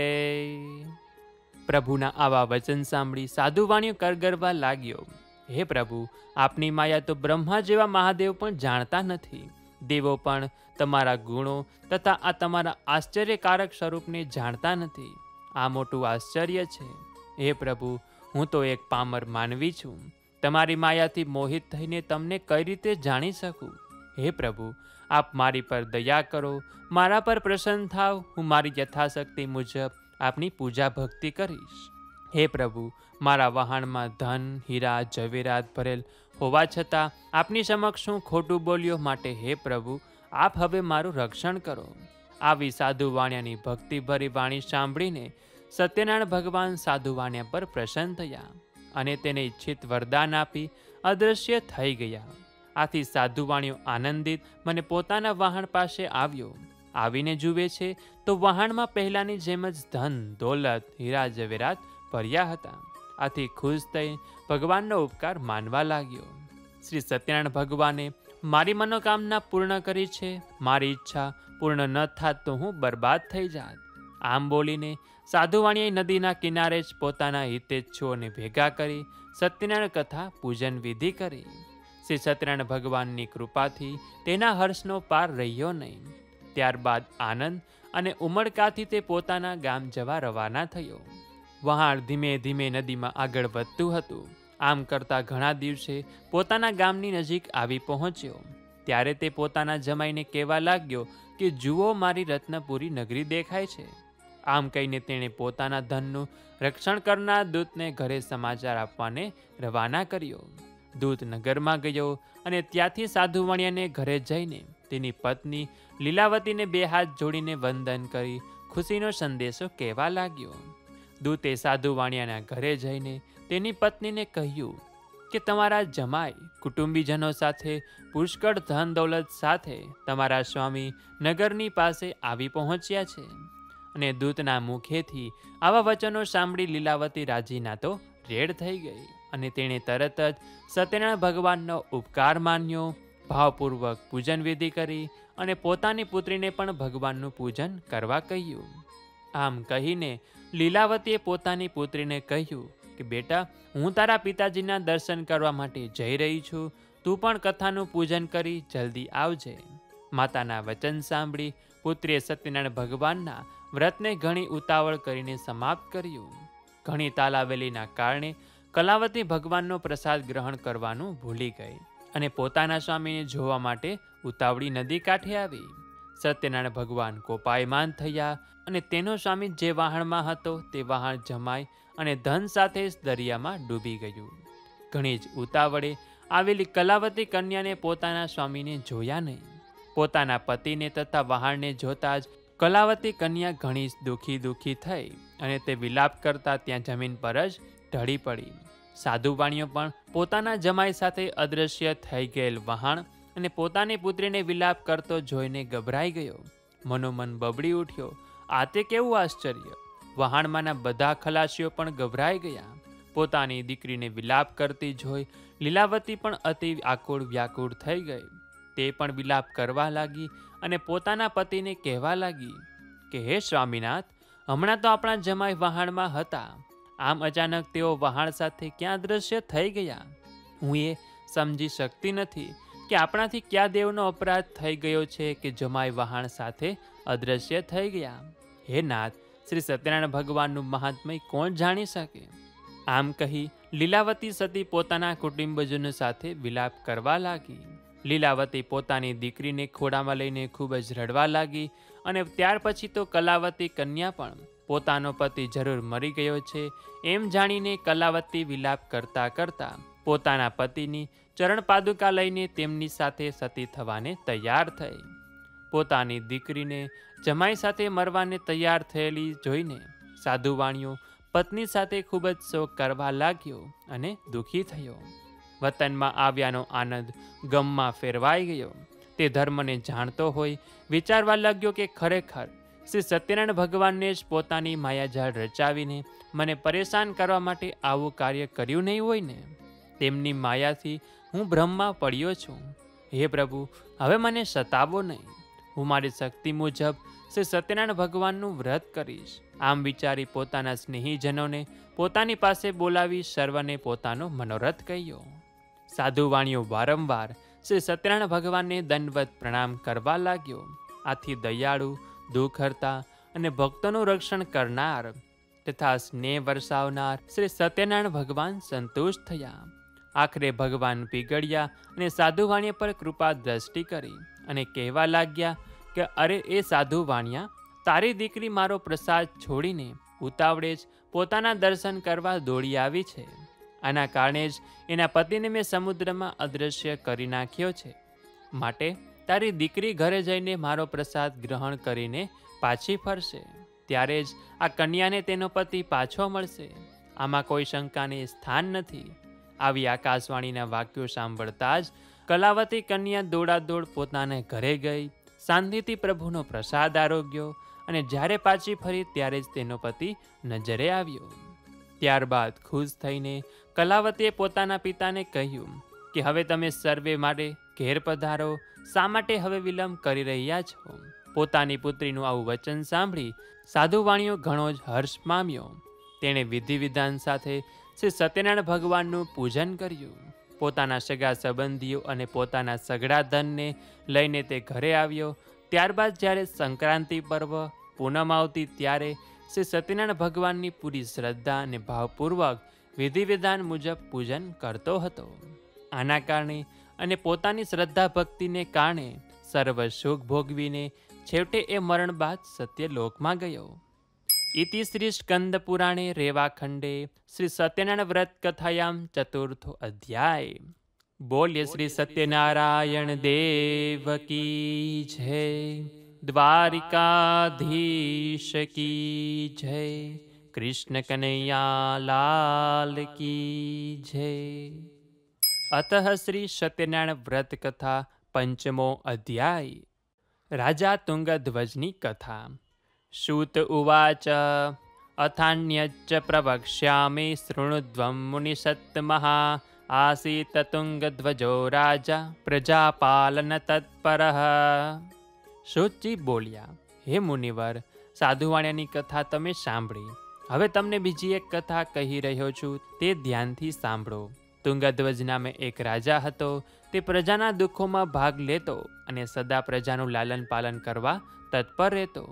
પ્રભુના આવા વચન સાંભળી સાધુ વાણીઓ કરગરવા લાગ્યો. હે પ્રભુ, આપની માયા તો બ્રહ્મા જેવા મહાદેવ પણ જાણતા નથી. દેવો પણ તમારા ગુણો તથા આ તમારા આશ્ચર્યકારક સ્વરૂપને જાણતા નથી. આ મોટું આશ્ચર્ય છે. હે પ્રભુ, હું તો એક પામર માનવી છું. તમારી માયાથી મોહિત થઈને તમને કઈ રીતે જાણી શકું? હે પ્રભુ, આપ મારી પર દયા કરો, મારા પર પ્રસન્ન થાવ. હું મારી યથાશક્તિ મુજબ આપની પૂજા ભક્તિ કરીશ. હે પ્રભુ, મારા વહાણમાં ધન, હીરા, જવેરાત ભરેલ હોવા છતાં આપની સમક્ષ હું ખોટું બોલ્યો, માટે હે પ્રભુ, આપ હવે મારું રક્ષણ કરો. આવી સાધુ વાણિયાની ભક્તિભરી વાણી સાંભળીને સત્યનારાયણ ભગવાન સાધુ વાણિયા પર પ્રસન્ન થયા અને તેને ઈચ્છિત વરદાન આપી અદૃશ્ય થઈ ગયા. આથી સાધુ વાણીઓ આનંદિત મને પોતાના વહાણ પાસે આવ્યો. આવીને જુએ છે તો વહાણમાં પહેલાની જેમ જ ધન, દોલત, હીરા જવેરાત ભર્યા હતા. આથી ખુશ થઈ ભગવાનનો ઉપકાર માનવા લાગ્યો. શ્રી સત્યનારાયણ ભગવાને મારી મનોકામના પૂર્ણ કરી છે. મારી ઈચ્છા પૂર્ણ ન થાત તો હું બરબાદ થઈ જાત. આમ બોલીને સાધુ વાણીએ નદીના કિનારે જ પોતાના હિતેચ્છુઓને ભેગા કરી સત્યનારાયણ કથા પૂજન વિધિ કરી. શ્રી સત્યનારાયણ ભગવાનની કૃપાથી તેના હર્ષનો પાર રહ્યો નહીં. ત્યારબાદ આનંદ અને ઉમળકાથી તે પોતાના ગામ જવા રવાના થયો. વહાણ ધીમે ધીમે નદીમાં આગળ વધતું હતું. આમ કરતા ઘણા દિવસે પોતાના ગામની નજીક આવી પહોંચ્યો. ત્યારે તે પોતાના જમાઈને કહેવા લાગ્યો કે જુઓ, મારી રત્નપુરી નગરી દેખાય છે. આમ કહીને તેણે પોતાના ધનનું રક્ષણ કરનાર દૂતને ઘરે સમાચાર આપવાને રવાના કર્યો. દૂત નગરમાં ગયો અને ત્યાંથી સાધુ વાણિયાને ઘરે જઈને તેની પત્ની લીલાવતીને બે હાથ જોડીને વંદન કરી ખુશીનો સંદેશો કહેવા લાગ્યો. દૂતે સાધુ વાણિયાના ઘરે જઈને તેની પત્નીને કહ્યું કે તમારા જમાઈ કુટુંબીજનો સાથે પુષ્કળ ધન દૌલત સાથે તમારા સ્વામી નગરની પાસે આવી પહોંચ્યા છે. અને દૂતના મુખેથી આવા વચનો સાંભળી લીલાવતી રાજીના તો રેડ થઈ ગઈ અને તેણે તરત જ સત્યનારાયણ ભગવાનનો ઉપકાર માન્યો. ભાવપૂર્વક પૂજન વિધિ કરી અને પોતાની પુત્રીને પણ ભગવાનનું પૂજન કરવા કહ્યું. આમ કહીને લીલાવતીએ પોતાની પુત્રીને કહ્યું કે બેટા, હું તારા પિતાજીના દર્શન કરવા માટે જઈ રહી છું. તું પણ કથાનું પૂજન કરી જલ્દી આવજે. માતાના વચન સાંભળી પુત્રીએ સત્યનારાયણ ભગવાનના વ્રતને ઘણી ઉતાવળ કરીને સમાપ્ત કર્યું. ઘણી તાલાવેલીના કારણે કલાવતી ભગવાનનો પ્રસાદ ગ્રહણ કરવાનું ભૂલી ગઈ અને પોતાના સ્વામીને જોવા માટે ઉતાવળી નદી કાંઠે આવી. સત્યનારાયણ ભગવાન કોપાયમાન થયા અને તેનો સ્વામી જે વહાણમાં હતો તે વહાણ જમાઈ અને ધન સાથે દરિયામાં ડૂબી ગયું. ઘણી જ ઉતાવળે આવેલી કલાવતી કન્યાને પોતાના સ્વામીને જોયા નહીં. પોતાના પતિને તથા વહાણને જોતા જ કલાવતી કન્યા ઘણી દુઃખી થઈ અને તે વિલાપ કરતા ત્યાં જમીન પર જ ઢળી પડી. સાધુ વાણીઓ પણ પોતાના જમાઈ સાથે અદૃશ્ય થઈ ગયેલ વહાણ અને પોતાની પુત્રીને વિલાપ કરતો જોઈને ગભરાઈ ગયો. મનોમન બબડી ઉઠ્યો આ તે કેવું આશ્ચર્ય! વહાણમાંના બધા ખલાસીઓ પણ ગભરાઈ ગયા. પોતાની દીકરીને વિલાપ કરતી જોઈ લીલાવતી પણ અતિ આકુળ વ્યાકુળ થઈ ગઈ. તે પણ વિલાપ કરવા લાગી અને પોતાના પતિને કહેવા લાગી કે હે સ્વામીનાથ, હમણાં તો આપણા જમાઈ વહાણમાં હતા, આમ અચાનક તેઓ વહાણ સાથે ક્યાં દ્રશ્ય થઈ ગયા? હું એ સમજી શકતી નથી કે આપણાથી ક્યાં દેવનો અપરાધ થઈ ગયો છે કે જમાઈ વહાણ સાથે અદ્રશ્ય થઈ ગયા. હે નાથ, શ્રી સત્યનારાયણ ભગવાનનું મહાત્મય કોણ જાણી શકે? આમ કહી લીલાવતી સતી પોતાના કુટુંબજનો સાથે વિલાપ કરવા લાગી. લીલાવતી પોતાની દીકરીને ખોળામાં લઈને ખૂબ જ રડવા લાગી અને ત્યાર પછી તો કલાવતી કન્યા પણ પોતાનો પતિ જરૂર મરી ગયો છે એમ જાણીને કલાવતી વિલાપ કરતા કરતા પોતાના પતિની ચરણ પાદુકા લઈને તેમની સાથે સતી થવાને તૈયાર થઈ. પોતાની દીકરીને જમાઈ સાથે મરવાને તૈયાર થયેલી જોઈને સાધુવાણીઓ પત્ની સાથે ખૂબ જ શોક કરવા લાગ્યો અને દુઃખી થયો. વતનમાં આવ્યાનો આનંદ ગમમાં ફેરવાઈ ગયો. તે ધર્મને જાણતો હોય વિચારવા લાગ્યો કે ખરેખર શ્રી સત્યનારાયણ ભગવાનને જ પોતાની માયાજાળ રચાવીને મને પરેશાન કરવા માટે આવું કાર્ય કર્યું નહીં હોય ને. તેમની માયાથી હું ભ્રમમાં પડ્યો છું. હે પ્રભુ, હવે મને સતાવો નહીં. હું મારી શક્તિ મુજબ શ્રી સત્યનારાયણ ભગવાનનું વ્રત કરીશ. આમ વિચારી પોતાના સ્નેહીજનોને પોતાની પાસે બોલાવી સર્વને પોતાનો મનોરથ કહ્યો. સાધુવાણીઓ વારંવાર શ્રી સત્યનારાયણ ભગવાનને દંડવત પ્રણામ કરવા લાગ્યો. આથી દયાળુ, દુઃખ હરતા અને ભક્તોનું રક્ષણ કરનાર તથા સ્નેહ વરસાવનાર શ્રી સત્યનારાયણ ભગવાન સંતુષ્ટ થયા. આખરે ભગવાન પીગળ્યા અને સાધુવાણીય પર કૃપા દ્રષ્ટિ કરી અને કહેવા લાગ્યા કે અરે એ સાધુવાણિયા, તારી દીકરી મારો પ્રસાદ છોડીને ઉતાવળે જ પોતાના દર્શન કરવા દોડી આવી છે. આના કારણે જ એના પતિને મેં સમુદ્રમાં અદૃશ્ય કરી નાખ્યો છે. માટે તારી દીકરી ઘરે જઈને મારો પ્રસાદ ગ્રહણ કરીને પાછી ફરશે. ત્યારે જ આ કન્યાને તેનો પતિ પાછો મળશે. આમાં કોઈ શંકાને સ્થાન નથી. આવી આકાશવાણીના વાક્યો સાંભળતા જ કલાવતી કન્યા દોડાદોડ પોતાને ઘરે ગઈ, શાંતિથી પ્રભુનો પ્રસાદ આરોગ્યો અને જ્યારે પાછી ફરી ત્યારે જ તેનો પતિ નજરે આવ્યો. ત્યારબાદ ખુશ થઈને કલાવતીએ પોતાના પિતાને કહ્યું કે હવે તમે સર્વે માટે ઘેર પધારો, શા માટે હવે વિલંબ કરી રહ્યા છો? પોતાની પુત્રીનું આવું વચન સાંભળી સાધુવાણીઓ ઘણો જ હર્ષ પામ્યો. તેણે વિધિ વિધાન સાથે શ્રી સત્યનારાયણ ભગવાનનું પૂજન કર્યું. પોતાના સગા સંબંધીઓ અને પોતાના સઘળા ધનને લઈને તે ઘરે આવ્યો. ત્યારબાદ જ્યારે સંક્રાંતિ પર્વ પૂનમ આવતી ત્યારે શ્રી સત્યનારાયણ ભગવાનની પૂરી શ્રદ્ધા અને ભાવપૂર્વક વિધિ વિધાન મુજબ પૂજન કરતો હતો. આના કારણે અને પોતાની શ્રદ્ધા ભક્તિને કારણે સર્વ સુખ ભોગવીને છેવટે એ મરણ બાદ સત્યલોકમાં ગયો. ઇતિ શ્રી સ્કંદ પુરાણે રેવાખંડે શ્રી સત્યનારાયણ વ્રત કથાયામ ચતુર્થો અધ્યાય. બોલ્ય શ્રી સત્યનારાયણ દેવ કી જય, દ્વારિકાધીશ કી જય, કૃષ્ણ કનૈયા લાલ કી જય. અતઃ શ્રી સત્યનારાયણ વ્રત કથા પંચમો અધ્યાય. રાજા તુંગધ્વજની કથા. સૂત ઉવાચ અથાન્યચ્ચ પ્રવક્ષ્યામિ શૃણુદ્વં મુનિસત્તમઃ આસીત તુંગધ્વજો રાજા પ્રજાપાલન તત્પરઃ. સૂતજી બોલ્યા, હે મુનિવર, સાધુવાણ્યની કથા તમે સાંભળી. હવે તમને બીજી એક કથા કહી રહ્યો છું, તે ધ્યાનથી સાંભળો. તુંગધ્વજ નામે એક રાજા હતો. તે પ્રજાના દુઃખોમાં ભાગ લેતો અને સદા પ્રજાનું લાલન પાલન કરવા તત્પર રહેતો.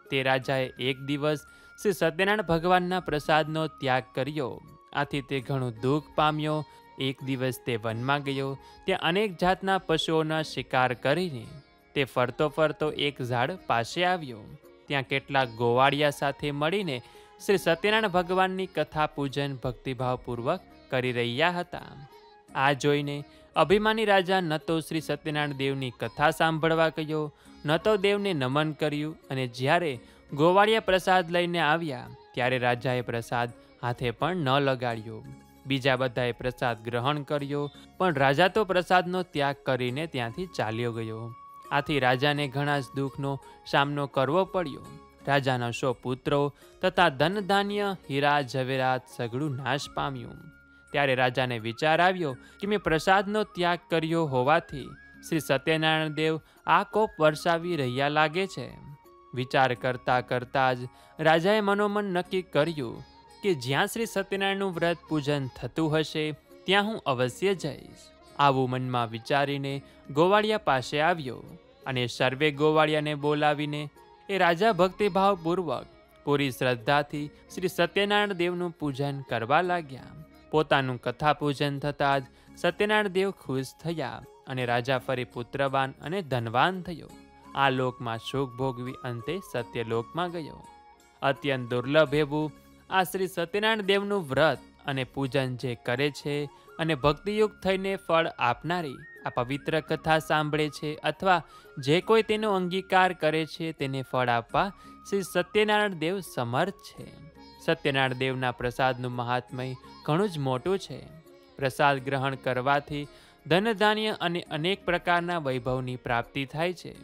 તે રાજાએ એક દિવસ શ્રી સત્યનારાયણ ભગવાનના પ્રસાદનો ત્યાગ કર્યો. આથી તે ઘણું દુઃખ પામ્યો. એક દિવસ તે વનમાં ગયો. ત્યાં અનેક જાતના પશુઓના શિકાર કરીને તે ફરતો ફરતો એક ઝાડ પાસે આવ્યો. ત્યાં કેટલાક ગોવાળિયા સાથે મળીને શ્રી સત્યનારાયણ ભગવાનની કથા પૂજન ભક્તિભાવપૂર્વક કરી રહ્યા હતા. આ જોઈને અભિમાની રાજા ન તો શ્રી સત્યનારાયણ દેવની કથા સાંભળવા ગયો, ન તો દેવને નમન કર્યું. અને જ્યારે ગોવાળિયા પ્રસાદ લઈને આવ્યા ત્યારે રાજાએ પ્રસાદ હાથે પણ ન લગાડ્યો. બીજા બધાએ પ્રસાદ ગ્રહણ કર્યો, પણ રાજા તો પ્રસાદનો ત્યાગ કરીને ત્યાંથી ચાલ્યો ગયો. આથી રાજાને ઘણા જ દુઃખનો સામનો કરવો પડ્યો. રાજાના 100 પુત્રો તથા ધન ધાન્ય હીરા ઝવેરાત સઘળું નાશ પામ્યું. ત્યારે રાજાને વિચાર આવ્યો કે મેં પ્રસાદનો ત્યાગ કર્યો હોવાથી શ્રી સત્યનારાયણ દેવ આ કોપ વરસાવી રહ્યા લાગે છે. વિચાર કરતા કરતા જ રાજાએ મનોમન નક્કી કર્યું કે જ્યાં શ્રી સત્યનારાયણનું વ્રત પૂજન થતું હશે ત્યાં હું અવશ્ય જઈશ. આવું મનમાં વિચારીને ગોવાળિયા પાસે આવ્યો અને સર્વે ગોવાળિયાને બોલાવીને એ રાજા ભક્તિભાવપૂર્વક પૂરી શ્રદ્ધાથી શ્રી સત્યનારાયણ દેવનું પૂજન કરવા લાગ્યા. પોતાનું કથા પૂજન થતાં જ સત્યનારાયણ દેવ ખુશ થયા અને રાજા ફરી પુત્રવાન અને ધનવાન થયો. આ લોકમાં સુખ ભોગવી અંતે સત્યલોકમાં ગયો. અત્યંત દુર્લભ એવું આ શ્રી સત્યનારાયણ દેવનું વ્રત અને પૂજન જે કરે છે અને ભક્તિયુક્ત થઈને ફળ આપનારી આ પવિત્ર કથા સાંભળે છે અથવા જે કોઈ તેનો અંગીકાર કરે છે તેને ફળ આપવા શ્રી સત્યનારાયણ દેવ સમર્થ છે. સત્યનારાયણ દેવના પ્રસાદનું મહાત્મય ઘણું જ મોટું છે. પ્રસાદ ગ્રહણ કરવાથી ધન ધાન્ય અને અનેક પ્રકારના વૈભવની પ્રાપ્તિ થાય છે.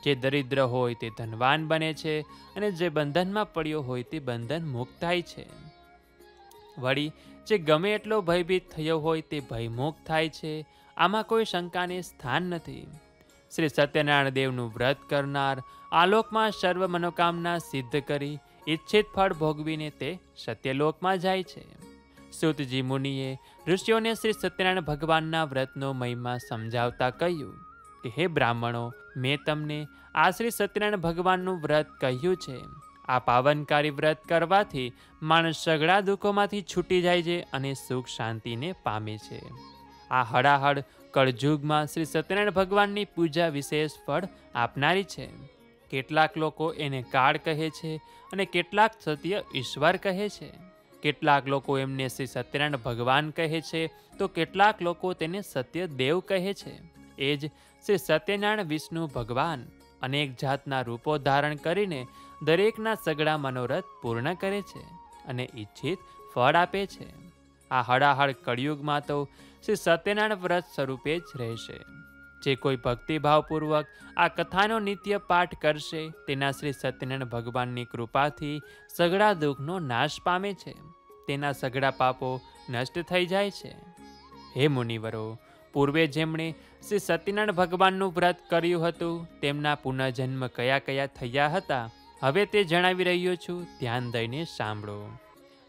જે દરિદ્ર હોય તે ધનવાન બને છે અને જે બંધનમાં પડ્યો હોય તે બંધન મુક્ત થાય છે. વળી જે ગમે એટલો ભયભીત થયો હોય તે ભયમુક્ત થાય છે. આમાં કોઈ શંકાને સ્થાન નથી. શ્રી સત્યનારાયણ દેવનું વ્રત કરનાર આલોકમાં સર્વ મનોકામના સિદ્ધ કરી ઈચ્છિત ફળ ભોગવીને તે સત્યલોકમાં જાય છે. સૂતજી મુનિએ ઋષિઓને શ્રી સત્યનારાયણ ભગવાનના વ્રતનો મહિમા સમજાવતા કહ્યું કે હે બ્રાહ્મણો, મેં તમને આ શ્રી સત્યનારાયણ ભગવાનનું વ્રત કહ્યું છે. આ પાવનકારી વ્રત કરવાથી માણસ સઘળા દુઃખોમાંથી છૂટી જાય છે અને સુખ શાંતિને પામે છે. આ હળાહળ કળજુગમાં શ્રી સત્યનારાયણ ભગવાનની પૂજા વિશેષ ફળ આપનારી છે. કેટલાક લોકો એને કાળ કહે છે અને કેટલાક સત્ય ઈશ્વર કહે છે. કેટલાક લોકો એમને શ્રી સત્યનારાયણ ભગવાન કહે છે તો કેટલાક લોકો તેને સત્ય દેવ કહે છે. એ જ શ્રી સત્યનારાયણ વિષ્ણુ ભગવાન અનેક જાતના રૂપો ધારણ કરીને દરેકના સઘળા મનોરથ પૂર્ણ કરે છે અને ઈચ્છિત ફળ આપે છે. આ હળાહળ કળિયુગમાં તો શ્રી સત્યનારાયણ વ્રત સ્વરૂપે જ રહેશે. જે કોઈ ભક્તિભાવપૂર્વક આ કથાનો નિત્ય પાઠ કરશે તેના શ્રી સત્યનારાયણ ભગવાનની કૃપાથી સઘળા દુઃખનો નાશ પામે છે. તેના સઘળા પાપો નષ્ટ થઈ જાય છે. હે મુનિવરો, પૂર્વે જેમણે શ્રી સત્યનારાયણ ભગવાનનું વ્રત કર્યું હતું તેમના પુનઃજન્મ કયા કયા થયા હતા હવે તે જણાવી રહ્યો છું. ધ્યાન દઈને સાંભળો.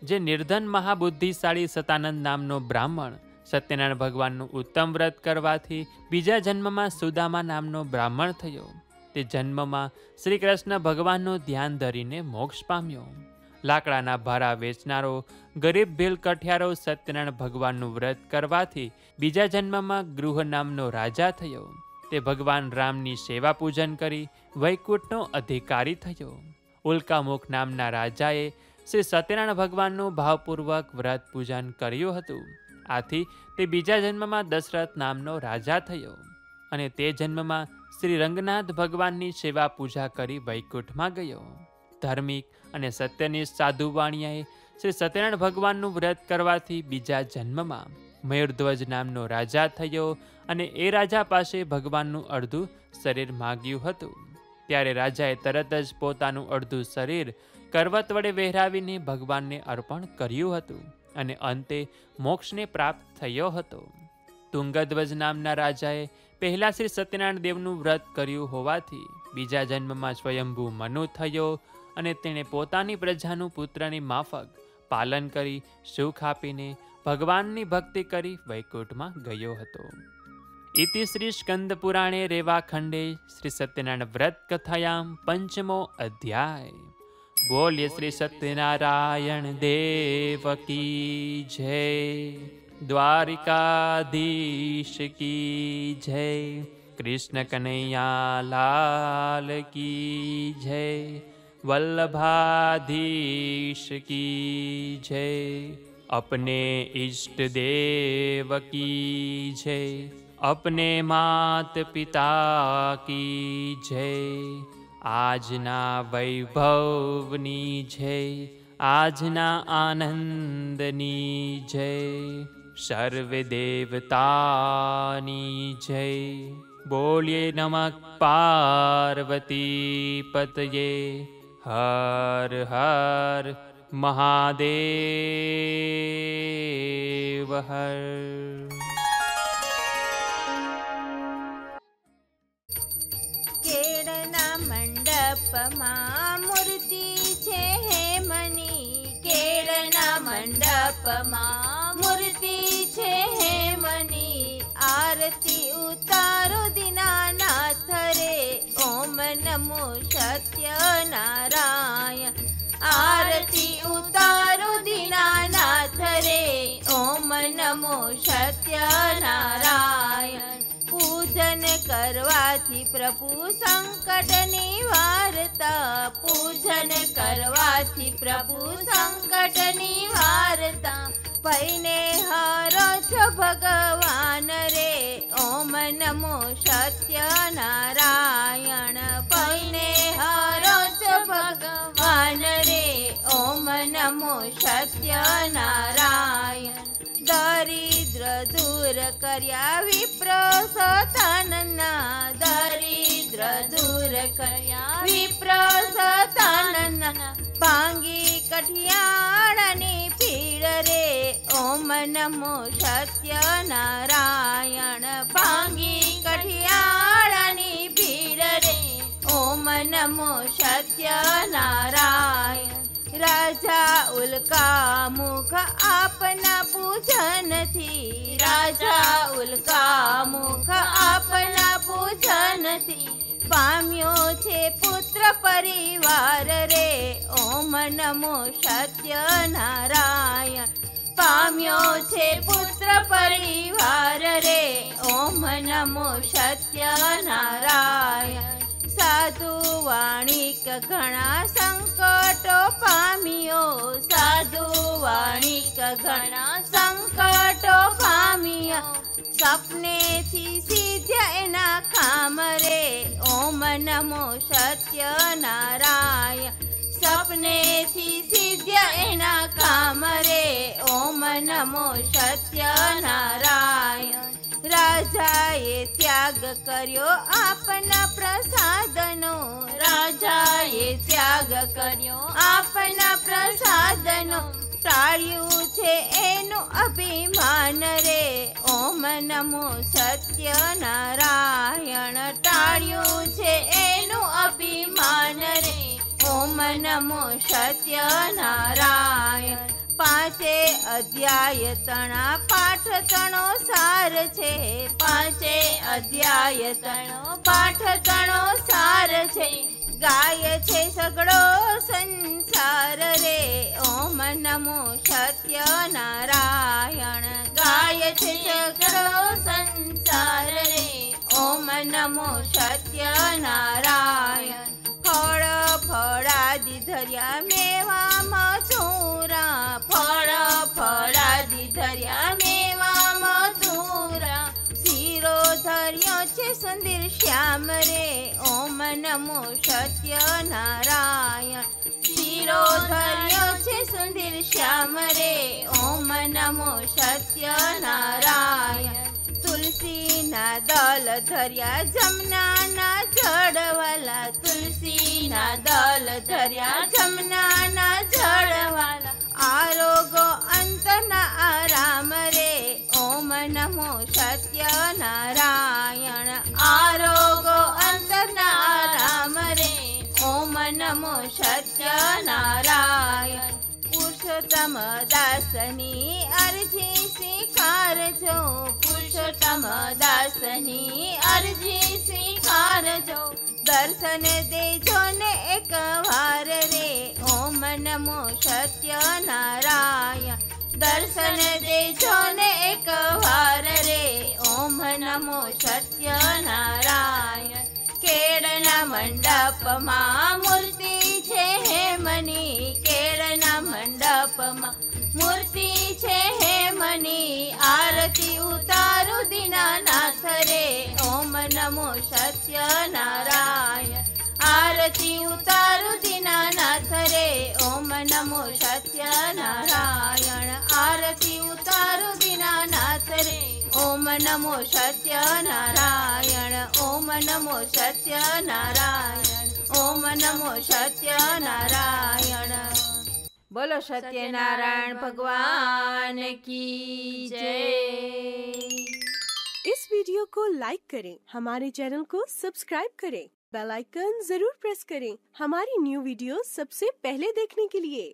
જે નિર્ધન મહાબુદ્ધિશાળી સતાનંદ નામનો બ્રાહ્મણ સત્યનારાયણ ભગવાનનું ઉત્તમ વ્રત કરવાથી બીજા જન્મમાં સુદામા નામનો બ્રાહ્મણ થયો. તે જન્મમાં શ્રી કૃષ્ણ ભગવાનનું ધ્યાન ધરીને મોક્ષ પામ્યો. લાકડાના ભારા વેચનારો ગરીબ ભીલ કઠિયારો સત્યનારાયણ ભગવાનનું વ્રત કરવાથી બીજા જન્મમાં ગૃહ નામનો રાજા થયો. તે ભગવાન રામની સેવા પૂજન કરી વૈકુંઠનો અધિકારી થયો. ઉલ્કામુખ નામના રાજાએ શ્રી સત્યનારાયણ ભગવાનનું ભાવપૂર્વક વ્રત પૂજન કર્યું હતું. આથી તે બીજા જન્મમાં દશરથ નામનો રાજા થયો અને તે જન્મમાં શ્રી રંગનાથ ભગવાનની સેવા પૂજા કરી વૈકુંઠમાં ગયો. ધાર્મિક અને સત્યનિષ્ઠ સાધુ વાણિયાએ શ્રી સત્યનારાયણ ભગવાનનું વ્રત કરવાથી બીજા જન્મમાં મયુરધ્વજ નામનો રાજા થયો અને એ રાજા પાસે ભગવાનનું અડધું શરીર માગ્યું હતું. ત્યારે રાજાએ તરત જ પોતાનું અડધું શરીર કરવત વડે વહેરાવીને ભગવાનને અર્પણ કર્યું હતું અને અંતે મોક્ષને પ્રાપ્ત થયો હતો. તુંગધ્વજ નામના રાજાએ પહેલા શ્રી સત્યનારાયણ દેવનું વ્રત કર્યું હોવાથી બીજા જન્મમાં સ્વયંભૂ મનુ થયો અને તેણે પોતાની પ્રજાનું પુત્રની માફક પાલન કરી સુખ આપીને ભગવાનની ભક્તિ કરી વૈકુંઠમાં ગયો હતો. ઇતિ શ્રી સ્કંદ પુરાણે રેવાખંડે શ્રી સત્યનારાયણ વ્રત કથાયામ પંચમો અધ્યાય. બોલ્ય શ્રી સત્યનારાયણ દેવ કી જય. દ્વારિકાધીશ કી જય. કૃષ્ણ કનૈયા લાલ કી જય. वल्लभाधीश की जय. अपने इष्ट देव की जय. अपने मात પિતા की जय. આજના વૈભવની જય. આજના આનંદની જય. સર્વે દેવતાની જય. બોલીએ નમઃ પાર્વતી પતયે હર હર મહાદેવ હર. કેળના મંડપમાં મૂર્તિ છે હેમની, કેળના મંડપમાં મૂર્તિ છે હેમની. આરતી ઉતારો દીનાનાથ રે, ઓમ નમો સત્યનારાયણ. આરતી ઉતારો દીનાનાથ રે, ઓમ નમો સત્યનારાયણ. પૂજન કરવાથી પ્રભુ સંકટ નિવારતા, પૂજન કરવાથી પ્રભુ સંકટ નિવારતા. પૈને હરો છો ભગવાન રે, ઓમ નમો સત્યનારાયણ. પૈને હરો છો ભગવાન રે, ઓમ નમો સત્યનારાયણ. દરિદ્ર દૂર કર્યા વિપ્ર સતાનના, દરિદ્ર દૂર કર્યા વિપ્ર સતાનના. ભાંગી કઠિયાળની પીડ રે, ઓમ નમો સત્યનારાયણ. ભાંગી કઠિયાળની પીડ રે, ઓમ નમો સત્યનારાયણ. રાજા ઉલ્કા મુખ આપના પૂજનથી, રાજા ઉલ્કા મુખ આપના પૂજનથી. પામ્યો છે પુત્ર પરિવાર રે, ઓમ નમો સત્યનારાયણ. પામ્યો છે પુત્ર પરિવાર રે, ઓમ નમો સત્યનારાયણ. સાધુ વાણિક ઘણા સંકટો પામ્યો, સાધુ વાણિક ઘણા સંકટો પામ્યા. સપનેથી સિદ્ધ્યા એના કામ રે, ઓમ નમો સત્યનારાયણ. સપનેથી સિદ્ધ્યા એના કામ રે, ઓમ નમો સત્યનારાયણ. રાજાએ ત્યાગ કર્યો આપના પ્રસાદનો, રાજાએ ત્યાગ કર્યો આપના પ્રસાદનો. ટાળ્યું છે એનું અભિમાન રે, ઓમ નમો સત્યનારાયણ. ટાળ્યું છે એનું અભિમાન રે, ઓમ નમો સત્યનારાયણ. પાંચે અધ્યાય તણા પાઠ તણો સાર છે, પાંચે અધ્યાય તણો પાઠ તણો સાર છે. ગાય છે સગળો સંસાર રે, ઓમ નમો સત્યનારાયણ. ગાય છે સગળો સંસાર રે, ઓમ નમો સત્યનારાયણ. ફળ ફળાદી ધર્યા મેવા મથુરા, ફળ ફળાદી ધર્યા મેવા મથુરા. શીરો ધર્યો છે સુંદર શ્યામ રે, ઓમ નમો સત્યનારાયણ. શીરો ધર્યો છે સુંદર શ્યામ રે, ઓમ નમો સત્યનારાયણ. તુલસીના દલ ધર્યા જમનાના જળવાલા, તુલસીના દલ ધર્યા જમનાના જળવાલા. આરોગો અંતના આરામ રે, ઓમ નમો સત્યનારાયણ. આરોગો અંતના આરામ રે, ઓમ નમો સત્યનારાયણ. પુરુષોત્તમ દાસની અરજી સ્વીકારજો, પુરુષોત્તમ દાસની અરજી સ્વીકારજો. દર્શન દેજો ને એક વાર રે, ઓમ નમો સત્યનારાયણ. દર્શન દેજો ને એક વાર રે, ઓમ નમો સત્યનારાયણ. કેળના મંડપમાં મૂર્તિ છે હેમની, કેળના મંડપમાં મૂર્તિ છે હેમની. આરતી ઉતારું દીનાનાથ રે, ઓમ નમો સત્યનારાયણ. આરતી ઉતારું દીનાનાથ રે, ઓમ નમો સત્યનારાયણ. આરતી ઉતારું દીનાનાથ રે, ઓમ નમો સત્યનારાયણ. ઓમ નમો સત્યનારાયણ. ઓમ નમો સત્યનારાયણ। બોલો સત્યનારાયણ भगवान की जय। इस वीडियो को लाइक करें, हमारे चैनल को सब्सक्राइब करें, बेल आइकन जरूर प्रेस करें हमारी न्यू वीडियो सबसे पहले देखने के लिए।